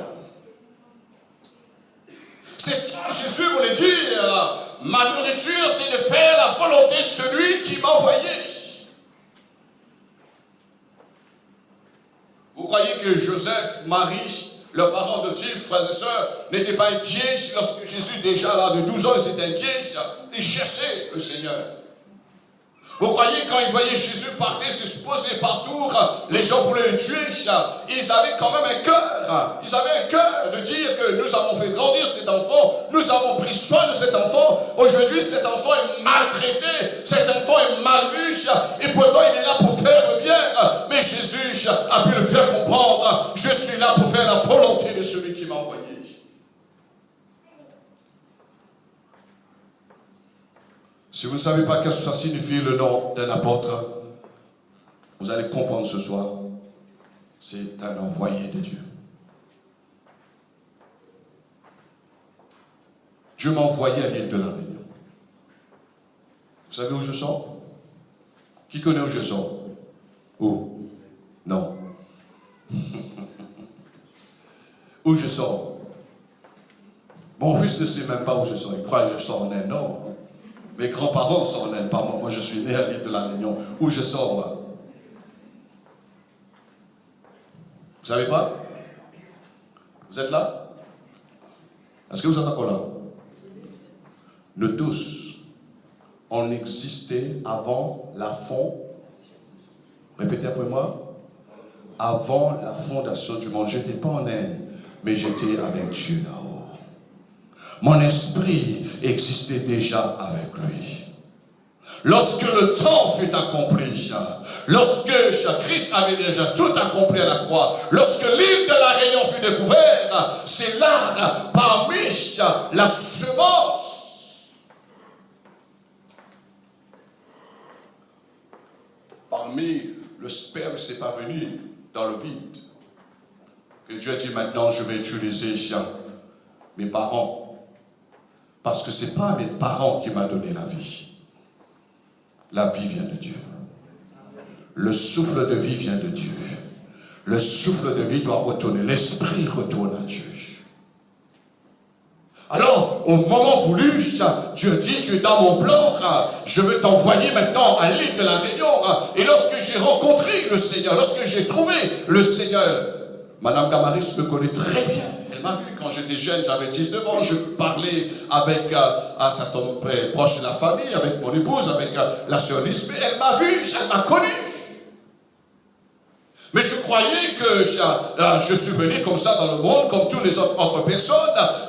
C'est ce que Jésus voulait dire. Ma nourriture, c'est de faire la volonté de celui qui m'a envoyé. Vous croyez que Joseph, Marie, leurs parents de Dieu, frères et sœurs, n'étaient pas inquiets lorsque Jésus, déjà là de 12 ans, ils étaient inquiets. Ils cherchaient le Seigneur. Vous croyez, quand ils voyaient Jésus partir, se poser partout, les gens voulaient le tuer. Ils avaient quand même un cœur. Ils avaient un cœur de dire que nous avons fait grandir cet enfant. Nous avons pris soin de cet enfant. Aujourd'hui, cet enfant est maltraité. Cet enfant est mal vu. Et pourtant, il est là pour faire le bien. Mais Jésus a pu le faire comprendre. Je suis là pour faire la volonté de celui qui m'a envoyé. Si vous ne savez pas qu'est-ce que ça signifie le nom d'un apôtre, vous allez comprendre ce soir. C'est un envoyé de Dieu. Dieu m'a envoyé à l'île de la Réunion. Vous savez où je sors? Qui connaît où je sors? Où? Non. Où je sors? Mon fils ne sait même pas où je sors. Il croit que je sors en Inde. Non. Mes grands-parents sont en Inde, pas moi. Moi, je suis né à l'île de la Réunion. Où je sors, moi? Vous savez pas? Vous êtes là? Est-ce que vous êtes encore là? Nous tous, on existait avant la fondation. Répétez après moi. Avant la fondation du monde. Je n'étais pas en Inde, mais j'étais avec Dieu là-haut. Mon esprit existait déjà avec lui. Lorsque le temps fut accompli, lorsque Christ avait déjà tout accompli à la croix, lorsque l'île de la Réunion fut découverte, c'est là, parmi la semence, parmi le sperme, c'est parvenu dans le vide, que Dieu a dit maintenant je vais utiliser mes parents. Parce que ce n'est pas mes parents qui m'ont donné la vie. La vie vient de Dieu. Le souffle de vie vient de Dieu. Le souffle de vie doit retourner. L'esprit retourne à Dieu. Alors, au moment voulu, Dieu dit, tu es dans mon plan, je veux t'envoyer maintenant à l'île de la Réunion. Et lorsque j'ai rencontré le Seigneur, lorsque j'ai trouvé le Seigneur, Madame Damaris me connaît très bien. Elle m'a vu quand j'étais jeune, j'avais 19 ans, je parlais avec un certain proche de la famille, avec mon épouse, avec la sœur Lisbeth. Elle m'a vu, elle m'a connu. Mais je croyais que je suis venu comme ça dans le monde, comme toutes les autres personnes.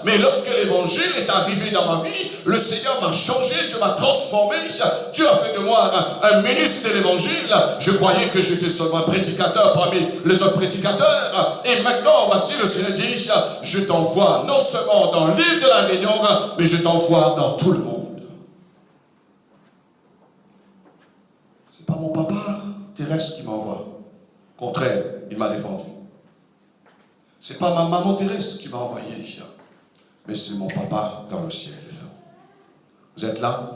Mais lorsque l'évangile est arrivé dans ma vie, le Seigneur m'a changé, Dieu m'a transformé. Dieu a fait de moi un ministre de l'évangile. Je croyais que j'étais seulement un prédicateur parmi les autres prédicateurs. Et maintenant, voici, le Seigneur dit, je t'envoie non seulement dans l'île de la Réunion, mais je t'envoie dans tout le monde. C'est pas mon papa terrestre qui m'envoie. Au contraire, il m'a défendu. Ce n'est pas ma maman Thérèse qui m'a envoyé, mais c'est mon papa dans le ciel. Vous êtes là?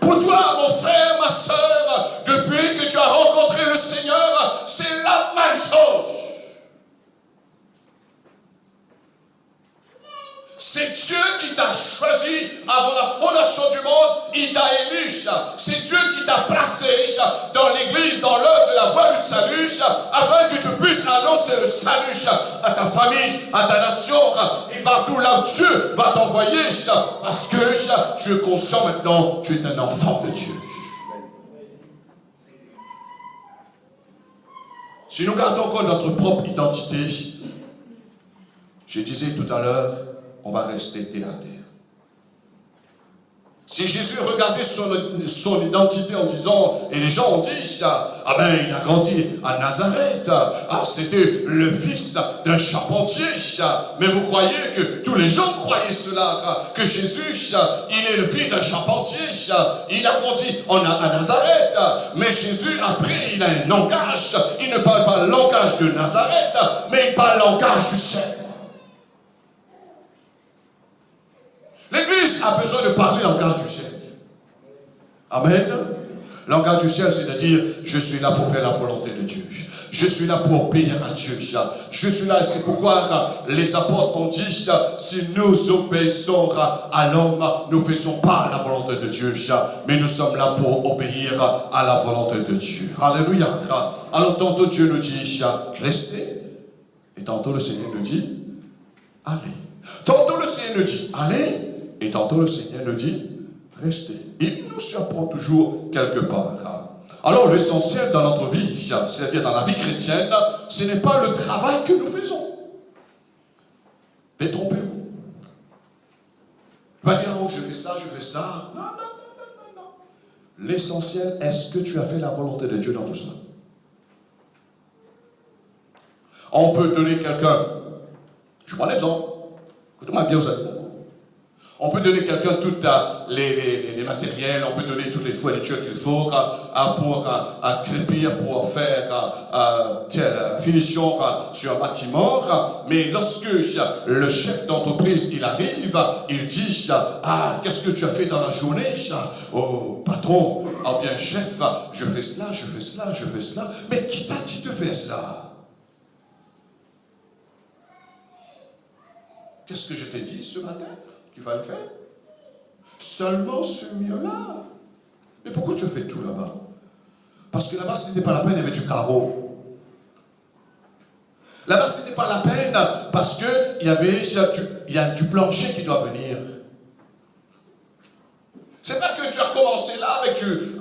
Pour toi, mon frère, ma soeur, depuis que tu as rencontré le Seigneur, c'est la même chose. C'est Dieu qui t'a choisi avant la fondation du monde, il t'a élu. C'est Dieu qui t'a placé dans l'église, dans l'œuvre de la voie du salut, afin que tu puisses annoncer le salut à ta famille, à ta nation, et partout là où Dieu va t'envoyer, parce que tu es conscient maintenant, tu es un enfant de Dieu. Si nous gardons encore notre propre identité, je disais tout à l'heure, on va rester terre à terre. Si Jésus regardait son identité en disant, et les gens ont dit, ah ben il a grandi à Nazareth, ah c'était le fils d'un charpentier, mais vous croyez que tous les gens croyaient cela, que Jésus, il est le fils d'un charpentier, il a grandi à Nazareth, mais Jésus après il a un langage, il ne parle pas le langage de Nazareth, mais il parle le langage du ciel. L'Église a besoin de parler en langage du ciel. Amen. Langage du ciel, c'est-à-dire, je suis là pour faire la volonté de Dieu. Je suis là pour obéir à Dieu. Je suis là, c'est pourquoi les apôtres ont dit, si nous obéissons à l'homme, nous ne faisons pas la volonté de Dieu, mais nous sommes là pour obéir à la volonté de Dieu. Alléluia. Alors tantôt Dieu nous dit, restez, et tantôt le Seigneur nous dit, allez. Tantôt le Seigneur nous dit, allez, et tantôt le Seigneur nous dit, rester. Il nous surprend toujours quelque part. Alors l'essentiel dans notre vie, c'est-à-dire dans la vie chrétienne, ce n'est pas le travail que nous faisons. Détrompez-vous. Va dire, oh, je fais ça, je fais ça. Non, non, non, non, non. L'essentiel, est-ce que tu as fait la volonté de Dieu dans tout ça? On peut donner quelqu'un, je prends l'exemple, écoutez-moi bien, vous allez comprendre. On peut donner quelqu'un tous les matériels, on peut donner toutes les fournitures qu'il faut pour crépir, pour faire la finition sur un bâtiment. Mais lorsque le chef d'entreprise il arrive, il dit qu'est-ce que tu as fait dans la journée? Oh patron, ah bien chef, je fais cela, je fais cela, je fais cela. Mais qui t'a dit de faire cela? Qu'est-ce que je t'ai dit ce matin qu'il fallait faire? Seulement ce mieux-là. Mais pourquoi tu fais tout là-bas? Parce que là-bas, ce n'était pas la peine, il y avait du carreau. Là-bas, ce n'était pas la peine parce qu'il y a du plancher qui doit venir. C'est pas que tu as commencé là avec du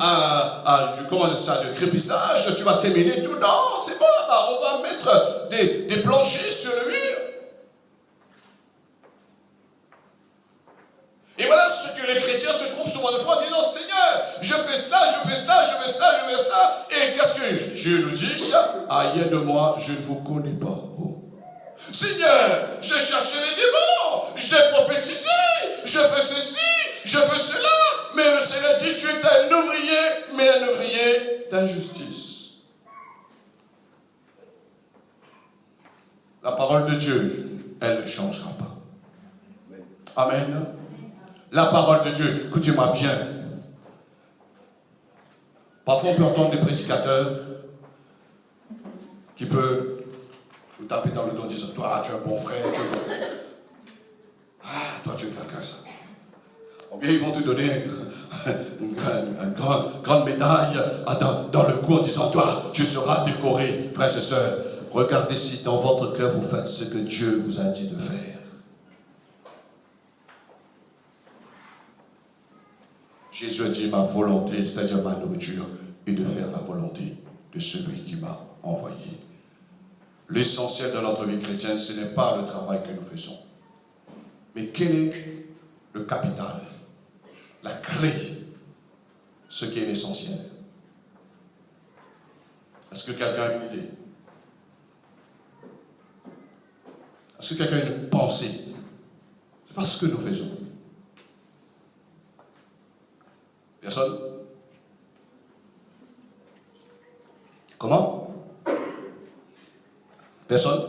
crépissage, tu vas terminer tout. Non, c'est bon là-bas, on va mettre des planchers sur le mur. Et voilà ce que les chrétiens se trompent souvent de fois en disant, Seigneur, je fais cela, je fais cela, je fais cela, je fais cela. Et qu'est-ce que Dieu nous dit? Aïe de moi, je ne vous connais pas. Oh. Seigneur, j'ai cherché les démons, j'ai prophétisé, je fais ceci, je fais cela. Mais le Seigneur dit, tu es un ouvrier, mais un ouvrier d'injustice. La parole de Dieu, elle ne changera pas. Amen. La parole de Dieu, écoutez-moi bien. Parfois on peut entendre des prédicateurs qui peuvent vous taper dans le dos en disant, toi tu es un bon frère, tu es bon. Toi tu es quelqu'un ça. Ou bien ils vont te donner une grande médaille dans le cou en disant, toi tu seras décoré. Frères et sœurs, regardez si dans votre cœur vous faites ce que Dieu vous a dit de faire. Jésus a dit, ma volonté, c'est-à-dire ma nourriture, est de faire la volonté de celui qui m'a envoyé. L'essentiel de notre vie chrétienne, ce n'est pas le travail que nous faisons. Mais quel est le capital, la clé, ce qui est l'essentiel? Est-ce que quelqu'un a une idée? Est-ce que quelqu'un a une pensée? C'est pas ce que nous faisons. Personne? Comment? Personne?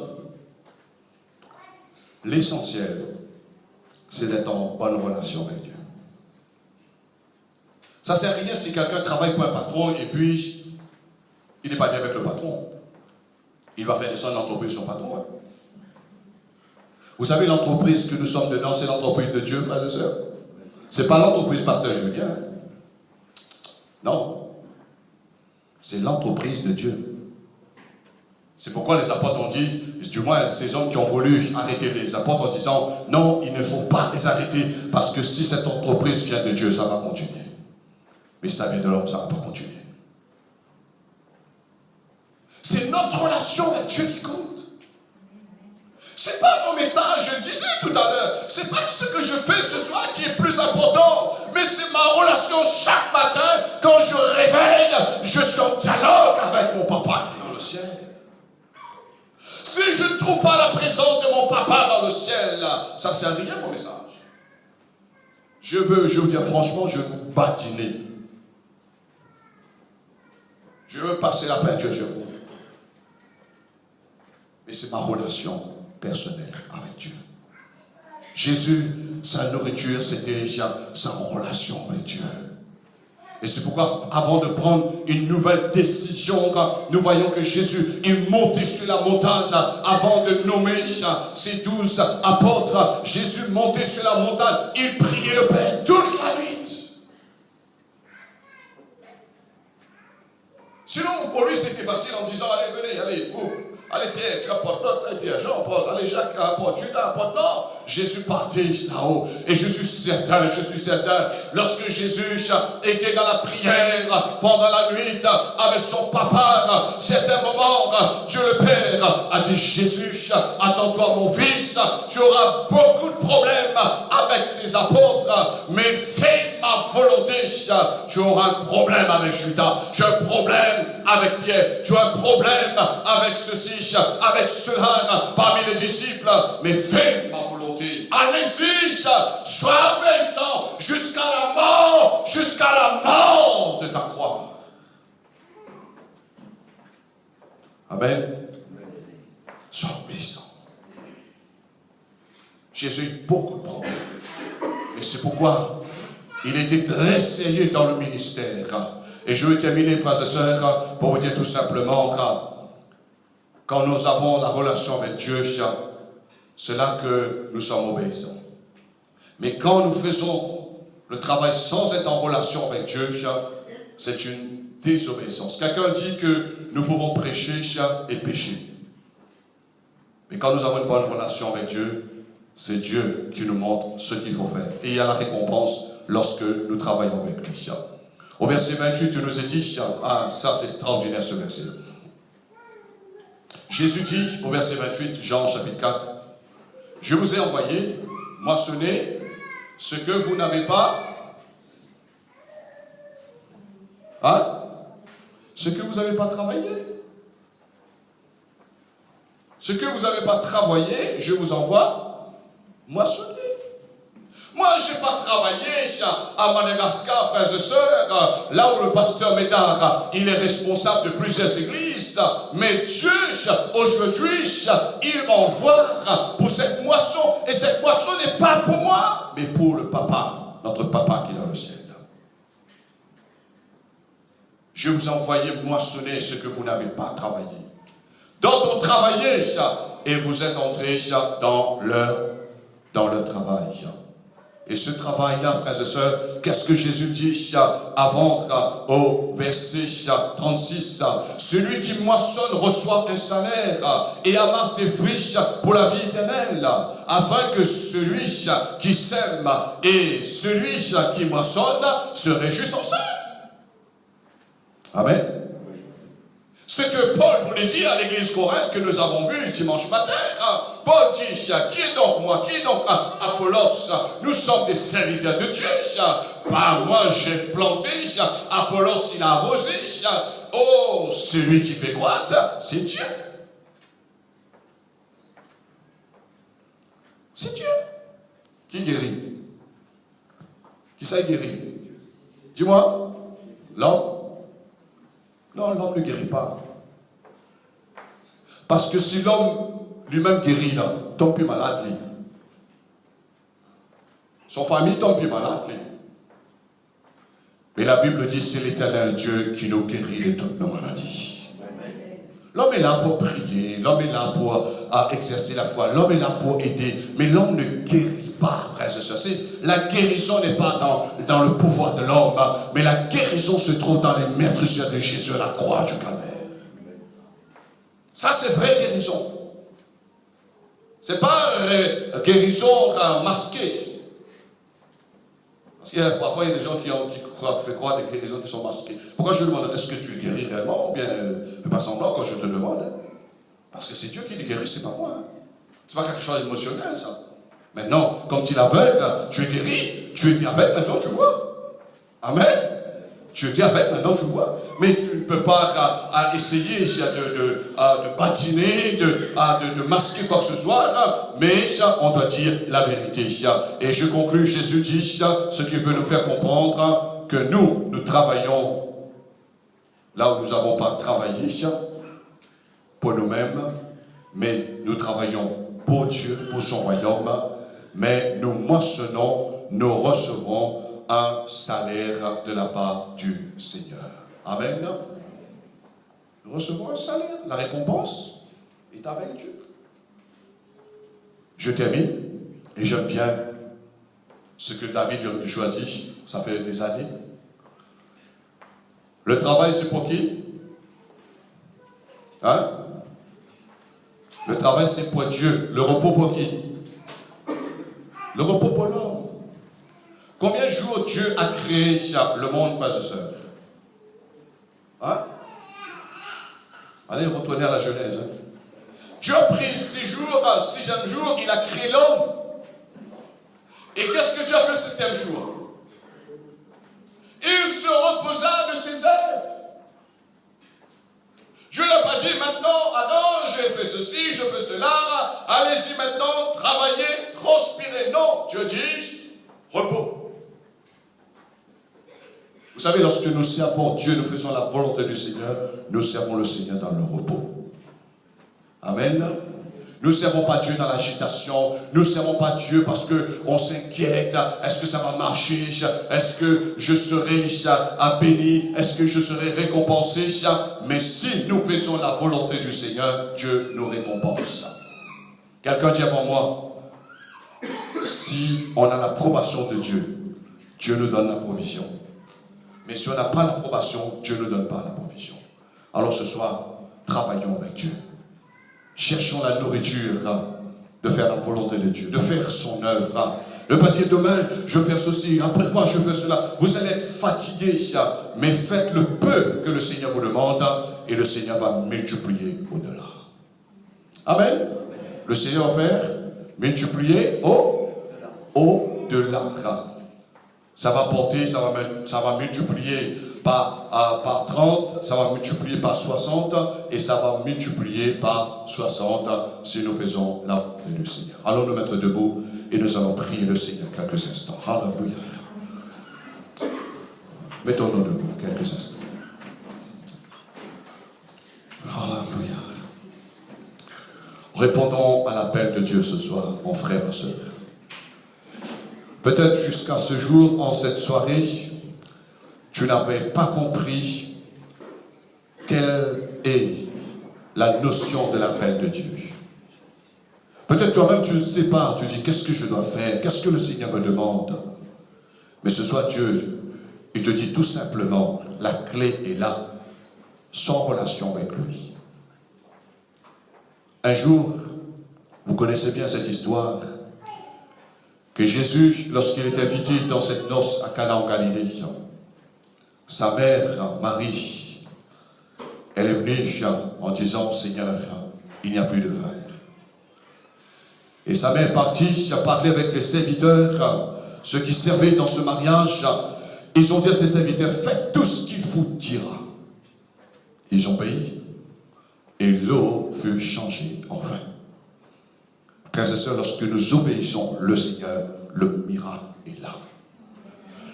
L'essentiel, c'est d'être en bonne relation avec Dieu. Ça ne sert à rien si quelqu'un travaille pour un patron et puis il n'est pas bien avec le patron. Il va faire descendre l'entreprise son patron. Hein. Vous savez, l'entreprise que nous sommes dedans, c'est l'entreprise de Dieu, frères et sœurs. Ce n'est pas l'entreprise pasteur Julien. Hein. Non. C'est l'entreprise de Dieu. C'est pourquoi les apôtres ont dit, du moins ces hommes qui ont voulu arrêter les apôtres en disant, non, il ne faut pas les arrêter, parce que si cette entreprise vient de Dieu, ça va continuer. Mais si ça vient de l'homme, ça ne va pas continuer. C'est notre relation avec Dieu qui compte. C'est pas mon message, je le disais tout à l'heure, c'est pas ce que je fais ce soir qui est plus important, mais c'est ma relation chaque matin, quand je réveille, je suis en dialogue avec mon papa dans le ciel. Si je ne trouve pas la présence de mon papa dans le ciel, ça ne sert à rien mon message. Je veux vous dire franchement, je veux badiner. Je veux passer la peinture sur vous. Mais c'est ma relation personnelle avec Dieu. Jésus, sa nourriture, c'était déjà sa relation avec Dieu. Et c'est pourquoi, avant de prendre une nouvelle décision, nous voyons que Jésus est monté sur la montagne avant de nommer ses 12 apôtres. Jésus montait sur la montagne, il priait le Père toute la nuit. Sinon, pour lui, c'était facile en disant, allez, venez, allez, allez Pierre, tu apportes l'autre, allez Pierre, Jean apporte, allez Jacques apporte, Judas apporte. Non, Jésus partait là-haut. Et je suis certain, lorsque Jésus était dans la prière, pendant la nuit, avec son papa, certains moments, Dieu le Père a dit, Jésus, attends-toi mon fils, tu auras beaucoup de problèmes avec ses apôtres, mais fais ma volonté. Tu auras un problème avec Judas, tu as un problème avec Pierre, tu as un problème avec ceci, avec cela, parmi les disciples, mais fais ma volonté. Allez-y, sois obéissant jusqu'à la mort de ta croix. Amen. Sois obéissant. Jésus a eu beaucoup de problèmes. Et c'est pourquoi il était très sérieux dans le ministère. Et je vais terminer, frères et sœurs, pour vous dire tout simplement que quand nous avons la relation avec Dieu, c'est là que nous sommes obéissants. Mais quand nous faisons le travail sans être en relation avec Dieu, c'est une désobéissance. Quelqu'un dit que nous pouvons prêcher et pécher. Mais quand nous avons une bonne relation avec Dieu, c'est Dieu qui nous montre ce qu'il faut faire. Et il y a la récompense lorsque nous travaillons avec lui. Au verset 28, il nous est dit, ah, ça c'est extraordinaire ce verset. Jésus dit au verset 28, Jean chapitre 4, je vous ai envoyé moissonner ce que vous n'avez pas. Hein? Ce que vous n'avez pas travaillé. Ce que vous n'avez pas travaillé, je vous envoie moissonner. Moi, je n'ai pas travaillé à Madagascar, frères et sœurs, là où le pasteur Médard, il est responsable de plusieurs églises. Mais Dieu, aujourd'hui, il m'envoie pour cette moisson. Et cette moisson n'est pas pour moi, mais pour le papa, notre papa qui est dans le ciel. Je vous ai envoyé moissonner ce que vous n'avez pas travaillé. D'autres ont travaillé, et vous êtes entrés dans leur travail. Et ce travail-là, frères et sœurs, qu'est-ce que Jésus dit avant au verset 36? Celui qui moissonne reçoit un salaire et amasse des fruits pour la vie éternelle, afin que celui qui sème et celui qui moissonne se réjouissent ensemble. Amen. Ce que Paul voulait dire à l'église Corinthe que nous avons vu dimanche matin, Paul dit, qui est donc moi, qui est donc Apollos? Nous sommes des serviteurs de Dieu. Moi j'ai planté, Apollos il a arrosé. Oh, celui qui fait croître, c'est Dieu. C'est Dieu. Qui guérit? Qui ça guérit? Dis-moi. L'homme? Non, l'homme ne guérit pas. Parce que si l'homme lui-même guérit, là, tombe plus malade, lui. Son famille tombe plus malade, lui. Mais la Bible dit, c'est l'Éternel Dieu qui nous guérit de toutes nos maladies. L'homme est là pour prier, l'homme est là pour exercer la foi, l'homme est là pour aider, mais l'homme ne guérit pas, frères et sœurs. La guérison n'est pas dans le pouvoir de l'homme, mais la guérison se trouve dans les meurtrissures de Jésus à la croix du calvaire. Ça, c'est vraie guérison. C'est pas guérison masquée. Parce qu'il y a parfois des gens qui font croire des guérisons qui sont masquées. Pourquoi je demande, est-ce que tu guéris réellement ou bien fais pas semblant quand je te demande? Parce que c'est Dieu qui te guérit, c'est pas moi. C'est pas quelque chose d'émotionnel, ça. Maintenant, comme tu es aveugle, tu es guéri, tu étais aveugle, maintenant tu vois. Amen. Tu étais aveugle, maintenant tu vois. Mais tu ne peux pas essayer de patiner, de masquer quoi que ce soit, mais on doit dire la vérité. Et je conclus, Jésus dit ce qu'il veut nous faire comprendre, que nous travaillons là où nous n'avons pas travaillé pour nous-mêmes, mais nous travaillons pour Dieu, pour son royaume, mais nous moissonnons, nous recevrons un salaire de la part du Seigneur. Amen. Nous recevons un salaire. La récompense est avec Dieu. Je termine, et j'aime bien ce que David a dit, ça fait des années. Le travail, c'est pour qui? Hein? Le travail, c'est pour Dieu. Le repos, pour qui? Le repos pour l'homme. Combien de jours Dieu a créé le monde, frères et sœurs? Hein? Allez, retournez à la Genèse. Hein? Dieu a pris 6 jours, 6e jour, il a créé l'homme. Et qu'est-ce que Dieu a fait le 7e jour? Il se reposa de ses œuvres. Dieu n'a pas dit maintenant, ah non, j'ai fait ceci, je fais cela, allez-y maintenant, travaillez, transpirez. Non, Dieu dit, repos. Vous savez, lorsque nous servons Dieu, nous faisons la volonté du Seigneur, nous servons le Seigneur dans le repos. Amen. Nous ne servons pas Dieu dans l'agitation. Nous ne servons pas Dieu parce qu'on s'inquiète. Est-ce que ça va marcher? Est-ce que je serai béni? Est-ce que je serai récompensé? Mais si nous faisons la volonté du Seigneur, Dieu nous récompense. Quelqu'un dit avant moi, si on a l'approbation de Dieu, Dieu nous donne la provision. Mais si on n'a pas l'approbation, Dieu ne donne pas la provision. Alors ce soir, travaillons avec Dieu. Cherchons la nourriture de faire la volonté de Dieu, de faire son œuvre. Ne pas dire demain, je fais ceci, après quoi je fais cela. Vous allez être fatigué, mais faites le peu que le Seigneur vous demande et le Seigneur va multiplier au-delà. Amen. Le Seigneur va faire multiplier au-delà. Ça va porter, ça va multiplier par 30, ça va multiplier par 60 et ça va multiplier par 60 si nous faisons la volonté du Seigneur. Allons nous mettre debout et nous allons prier le Seigneur quelques instants. Alléluia. Mettons-nous debout quelques instants. Alléluia. Répondons à l'appel de Dieu ce soir, mon frère, ma soeur. Peut-être jusqu'à ce jour, en cette soirée, tu n'avais pas compris quelle est la notion de l'appel de Dieu. Peut-être toi-même tu ne sais pas, tu dis qu'est-ce que je dois faire, qu'est-ce que le Seigneur me demande. Mais ce soir Dieu, il te dit tout simplement, la clé est là, sans relation avec lui. Un jour, vous connaissez bien cette histoire, que Jésus, lorsqu'il était invité dans cette noce à Cana en Galilée, sa mère, Marie, elle est venue en disant, Seigneur, il n'y a plus de vin. Et sa mère est partie, a parlé avec les serviteurs, ceux qui servaient dans ce mariage. Ils ont dit à ses serviteurs, faites tout ce qu'il vous dira. Ils ont payé. Et l'eau fut changée en vin. Frères et sœurs, lorsque nous obéissons le Seigneur, le miracle est là.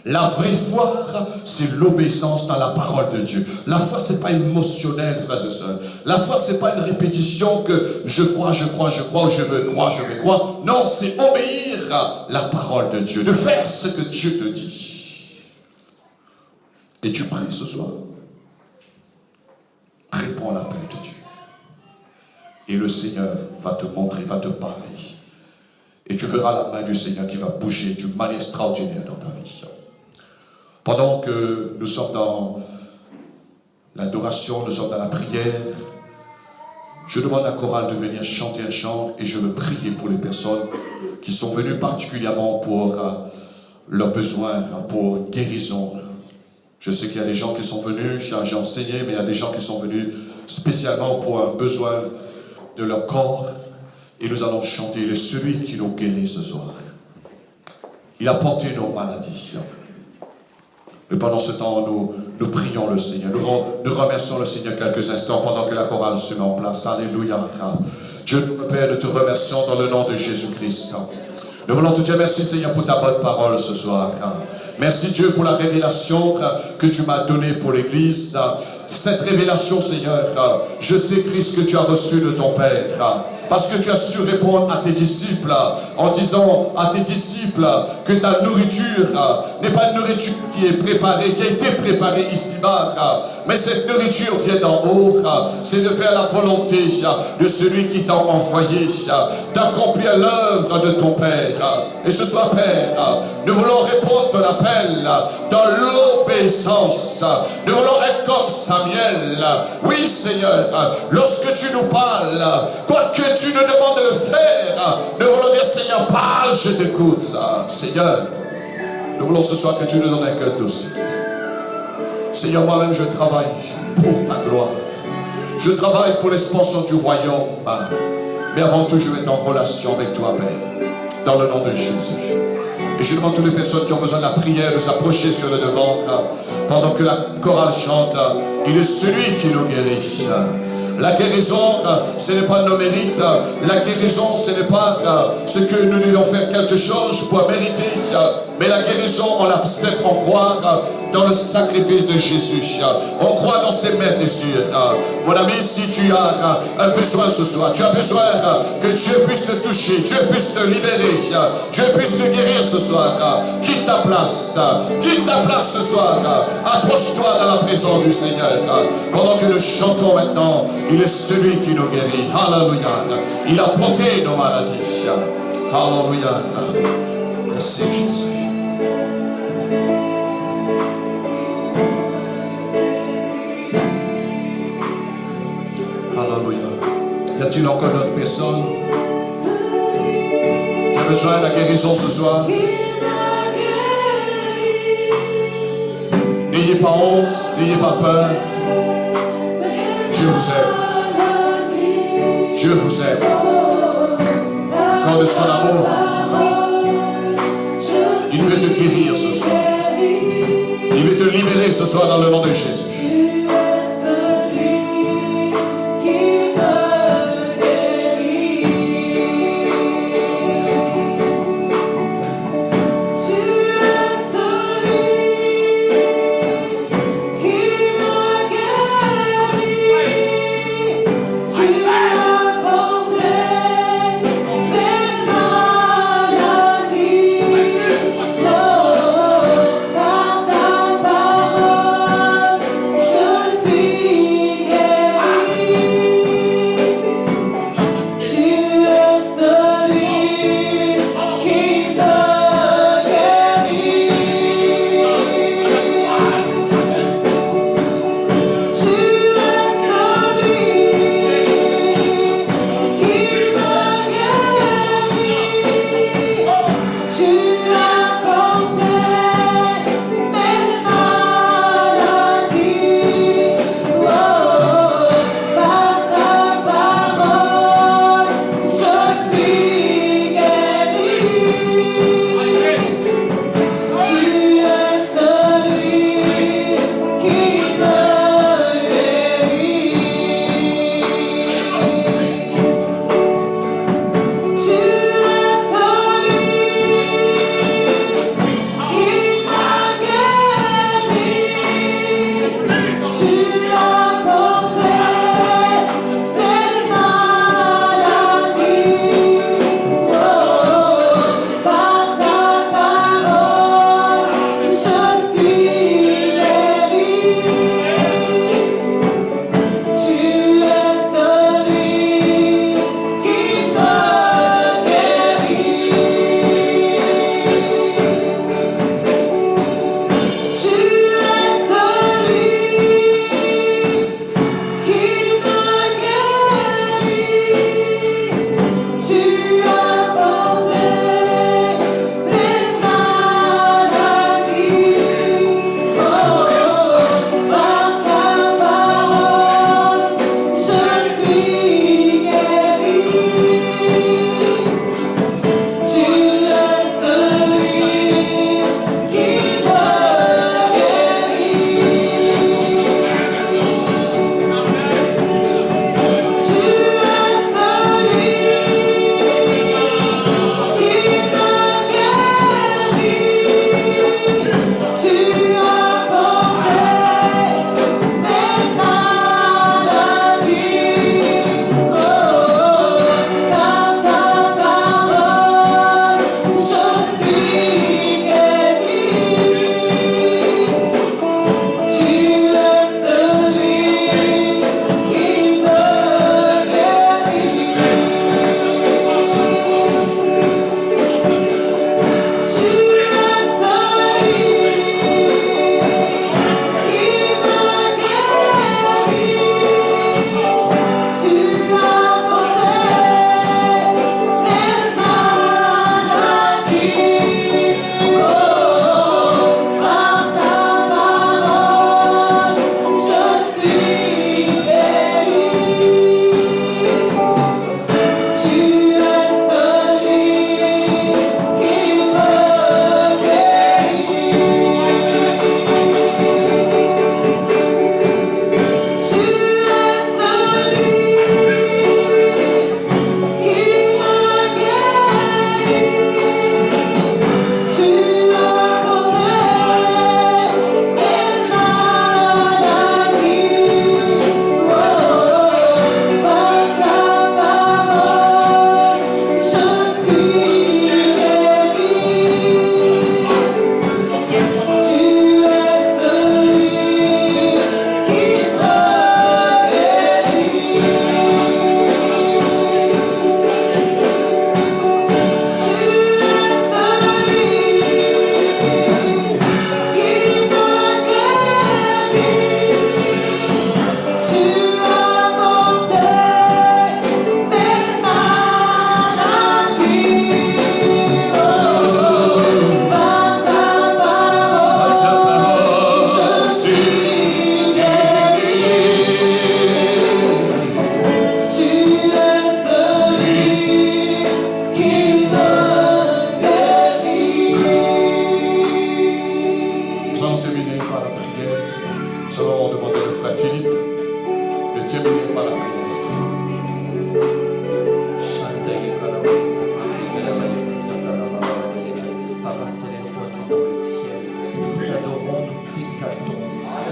La vraie foi, c'est l'obéissance dans la parole de Dieu. La foi, ce n'est pas émotionnel, frères et sœurs. La foi, ce n'est pas une répétition que je crois, ou je veux croire, je vais croire. Non, c'est obéir à la parole de Dieu, de faire ce que Dieu te dit. Et tu pries ce soir. Réponds à l'appel de Dieu. Et le Seigneur va te montrer, va te parler. Et tu verras la main du Seigneur qui va bouger d'une manière extraordinaire dans ta vie. Pendant que nous sommes dans l'adoration, nous sommes dans la prière, je demande à la chorale de venir chanter un chant et je veux prier pour les personnes qui sont venues particulièrement pour leurs besoins, pour une guérison. Je sais qu'il y a des gens qui sont venus, j'ai enseigné, mais il y a des gens qui sont venus spécialement pour un besoin de leur corps. Et nous allons chanter, il est celui qui nous guérit ce soir. Il a porté nos maladies. Et pendant ce temps, nous prions le Seigneur. Nous remercions le Seigneur quelques instants pendant que la chorale se met en place. Alléluia. Dieu, notre Père, nous te remercions dans le nom de Jésus-Christ. Nous voulons te dire merci Seigneur pour ta bonne parole ce soir. Merci Dieu pour la révélation que tu m'as donnée pour l'Église. Cette révélation Seigneur, je sais Christ que tu as reçu de ton Père. Parce que tu as su répondre à tes disciples en disant à tes disciples que ta nourriture n'est pas une nourriture qui est préparée, qui a été préparée ici-bas, mais cette nourriture vient d'en haut, c'est de faire la volonté de celui qui t'a envoyé, d'accomplir l'œuvre de ton Père. Et ce soir, Père, nous voulons répondre ton appel dans l'obéissance. Nous voulons être comme Samuel. Oui, Seigneur, lorsque tu nous parles, quoi que tu nous demandes de le faire, nous voulons dire, Seigneur, parle, je t'écoute. Seigneur, nous voulons ce soir que tu nous donnes un cœur docile. Seigneur, moi-même, je travaille pour ta gloire. Je travaille pour l'expansion du royaume. Mais avant tout, je vais être en relation avec toi, Père. Dans le nom de Jésus. Et je demande à toutes les personnes qui ont besoin de la prière de s'approcher sur le devant. Pendant que la chorale chante, il est celui qui nous guérit. La guérison, ce n'est pas nos mérites. La guérison, ce n'est pas ce que nous devions faire quelque chose pour mériter. Mais la guérison, on l'accepte, on croit dans le sacrifice de Jésus. On croit dans ses mains blessures. Mon ami, si tu as un besoin ce soir, tu as besoin que Dieu puisse te toucher, Dieu puisse te libérer, Dieu puisse te guérir ce soir. Quitte ta place ce soir. Approche-toi dans la présence du Seigneur. Pendant que nous chantons maintenant, il est celui qui nous guérit. Alléluia. Il a porté nos maladies. Alléluia. Merci Jésus. Alléluia. Y a-t-il encore une autre personne qui a besoin de la guérison ce soir? N'ayez pas honte, n'ayez pas peur. Dieu vous aime. Dieu vous aime. Quand de son amour, il veut te guérir ce soir. Il veut te libérer ce soir dans le nom de Jésus.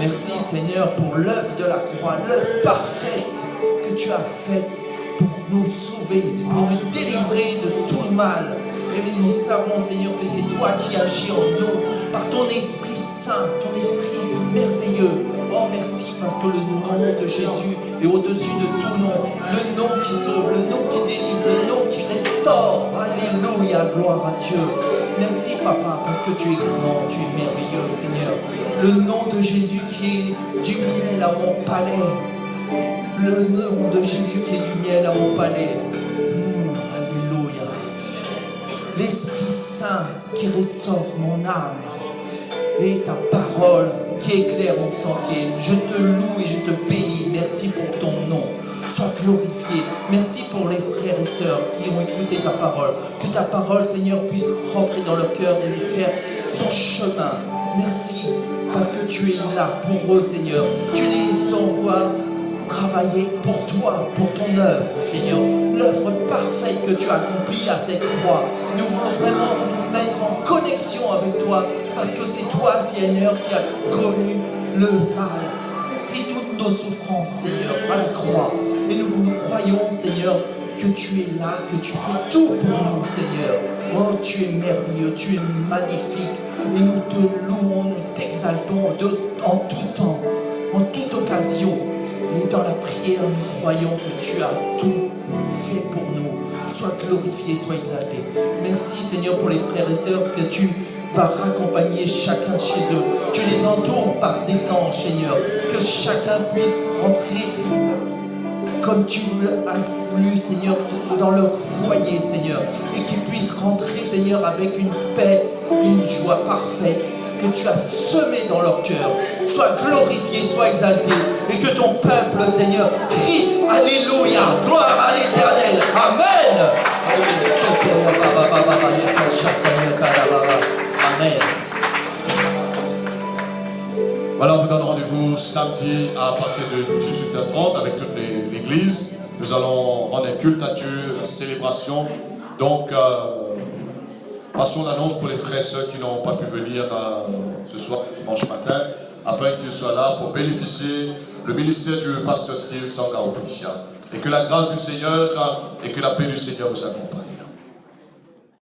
Merci Seigneur pour l'œuvre de la croix, l'œuvre parfaite que tu as faite pour nous sauver, pour nous délivrer de tout le mal. Et nous savons Seigneur que c'est toi qui agis en nous par ton Esprit Saint, ton Esprit merveilleux. Oh merci parce que le nom de Jésus est au-dessus de tout nom. Le nom qui sauve, le nom qui délivre, le nom qui restaure. Alléluia, gloire à Dieu. Merci Papa parce que tu es grand, tu es merveilleux Seigneur. Le nom de Jésus qui est du miel à mon palais. Le nom de Jésus qui est du miel à mon palais. Alléluia. L'Esprit Saint qui restaure mon âme. Et ta parole qui éclaire mon sentier. Je te loue et je te bénis. Merci pour ton nom. Sois glorifié. Merci pour les frères et sœurs qui ont écouté ta parole. Que ta parole, Seigneur, puisse rentrer dans leur cœur et faire son chemin. Merci parce que tu es là pour eux, Seigneur. Tu les envoies travailler pour toi, pour ton œuvre, Seigneur. L'œuvre parfaite que tu as accomplie à cette croix. Nous voulons vraiment nous mettre en connexion avec toi parce que c'est toi, Seigneur, qui as connu le mal, pris toutes nos souffrances, Seigneur, à la croix. Et nous croyons, Seigneur, que tu es là, que tu fais tout pour nous, Seigneur. Oh, tu es merveilleux, tu es magnifique. Et nous te louons, nous t'exaltons en tout temps, en toute occasion. Et dans la prière, nous croyons que tu as tout fait pour nous. Sois glorifié, sois exalté. Merci, Seigneur, pour les frères et sœurs que tu vas raccompagner chacun chez eux. Tu les entoures par des anges, Seigneur. Que chacun puisse rentrer comme tu as voulu, Seigneur, dans leur foyer, Seigneur. Et qu'ils puissent rentrer, Seigneur, avec une paix, une joie parfaite que tu as semé dans leur cœur. Sois glorifié, sois exalté. Et que ton peuple, Seigneur, crie Alléluia, gloire à l'Éternel. Amen. Amen. Voilà, on vous donne rendez-vous samedi à partir de 18h30 avec toute l'église. Nous allons rendre un culte à Dieu, la célébration. Donc, passons l'annonce pour les frères et sœurs qui n'ont pas pu venir ce soir, dimanche matin, afin qu'ils soient là pour bénéficier le ministère du pasteur Steve Sangaoprisha. Et que la grâce du Seigneur et que la paix du Seigneur vous accompagne.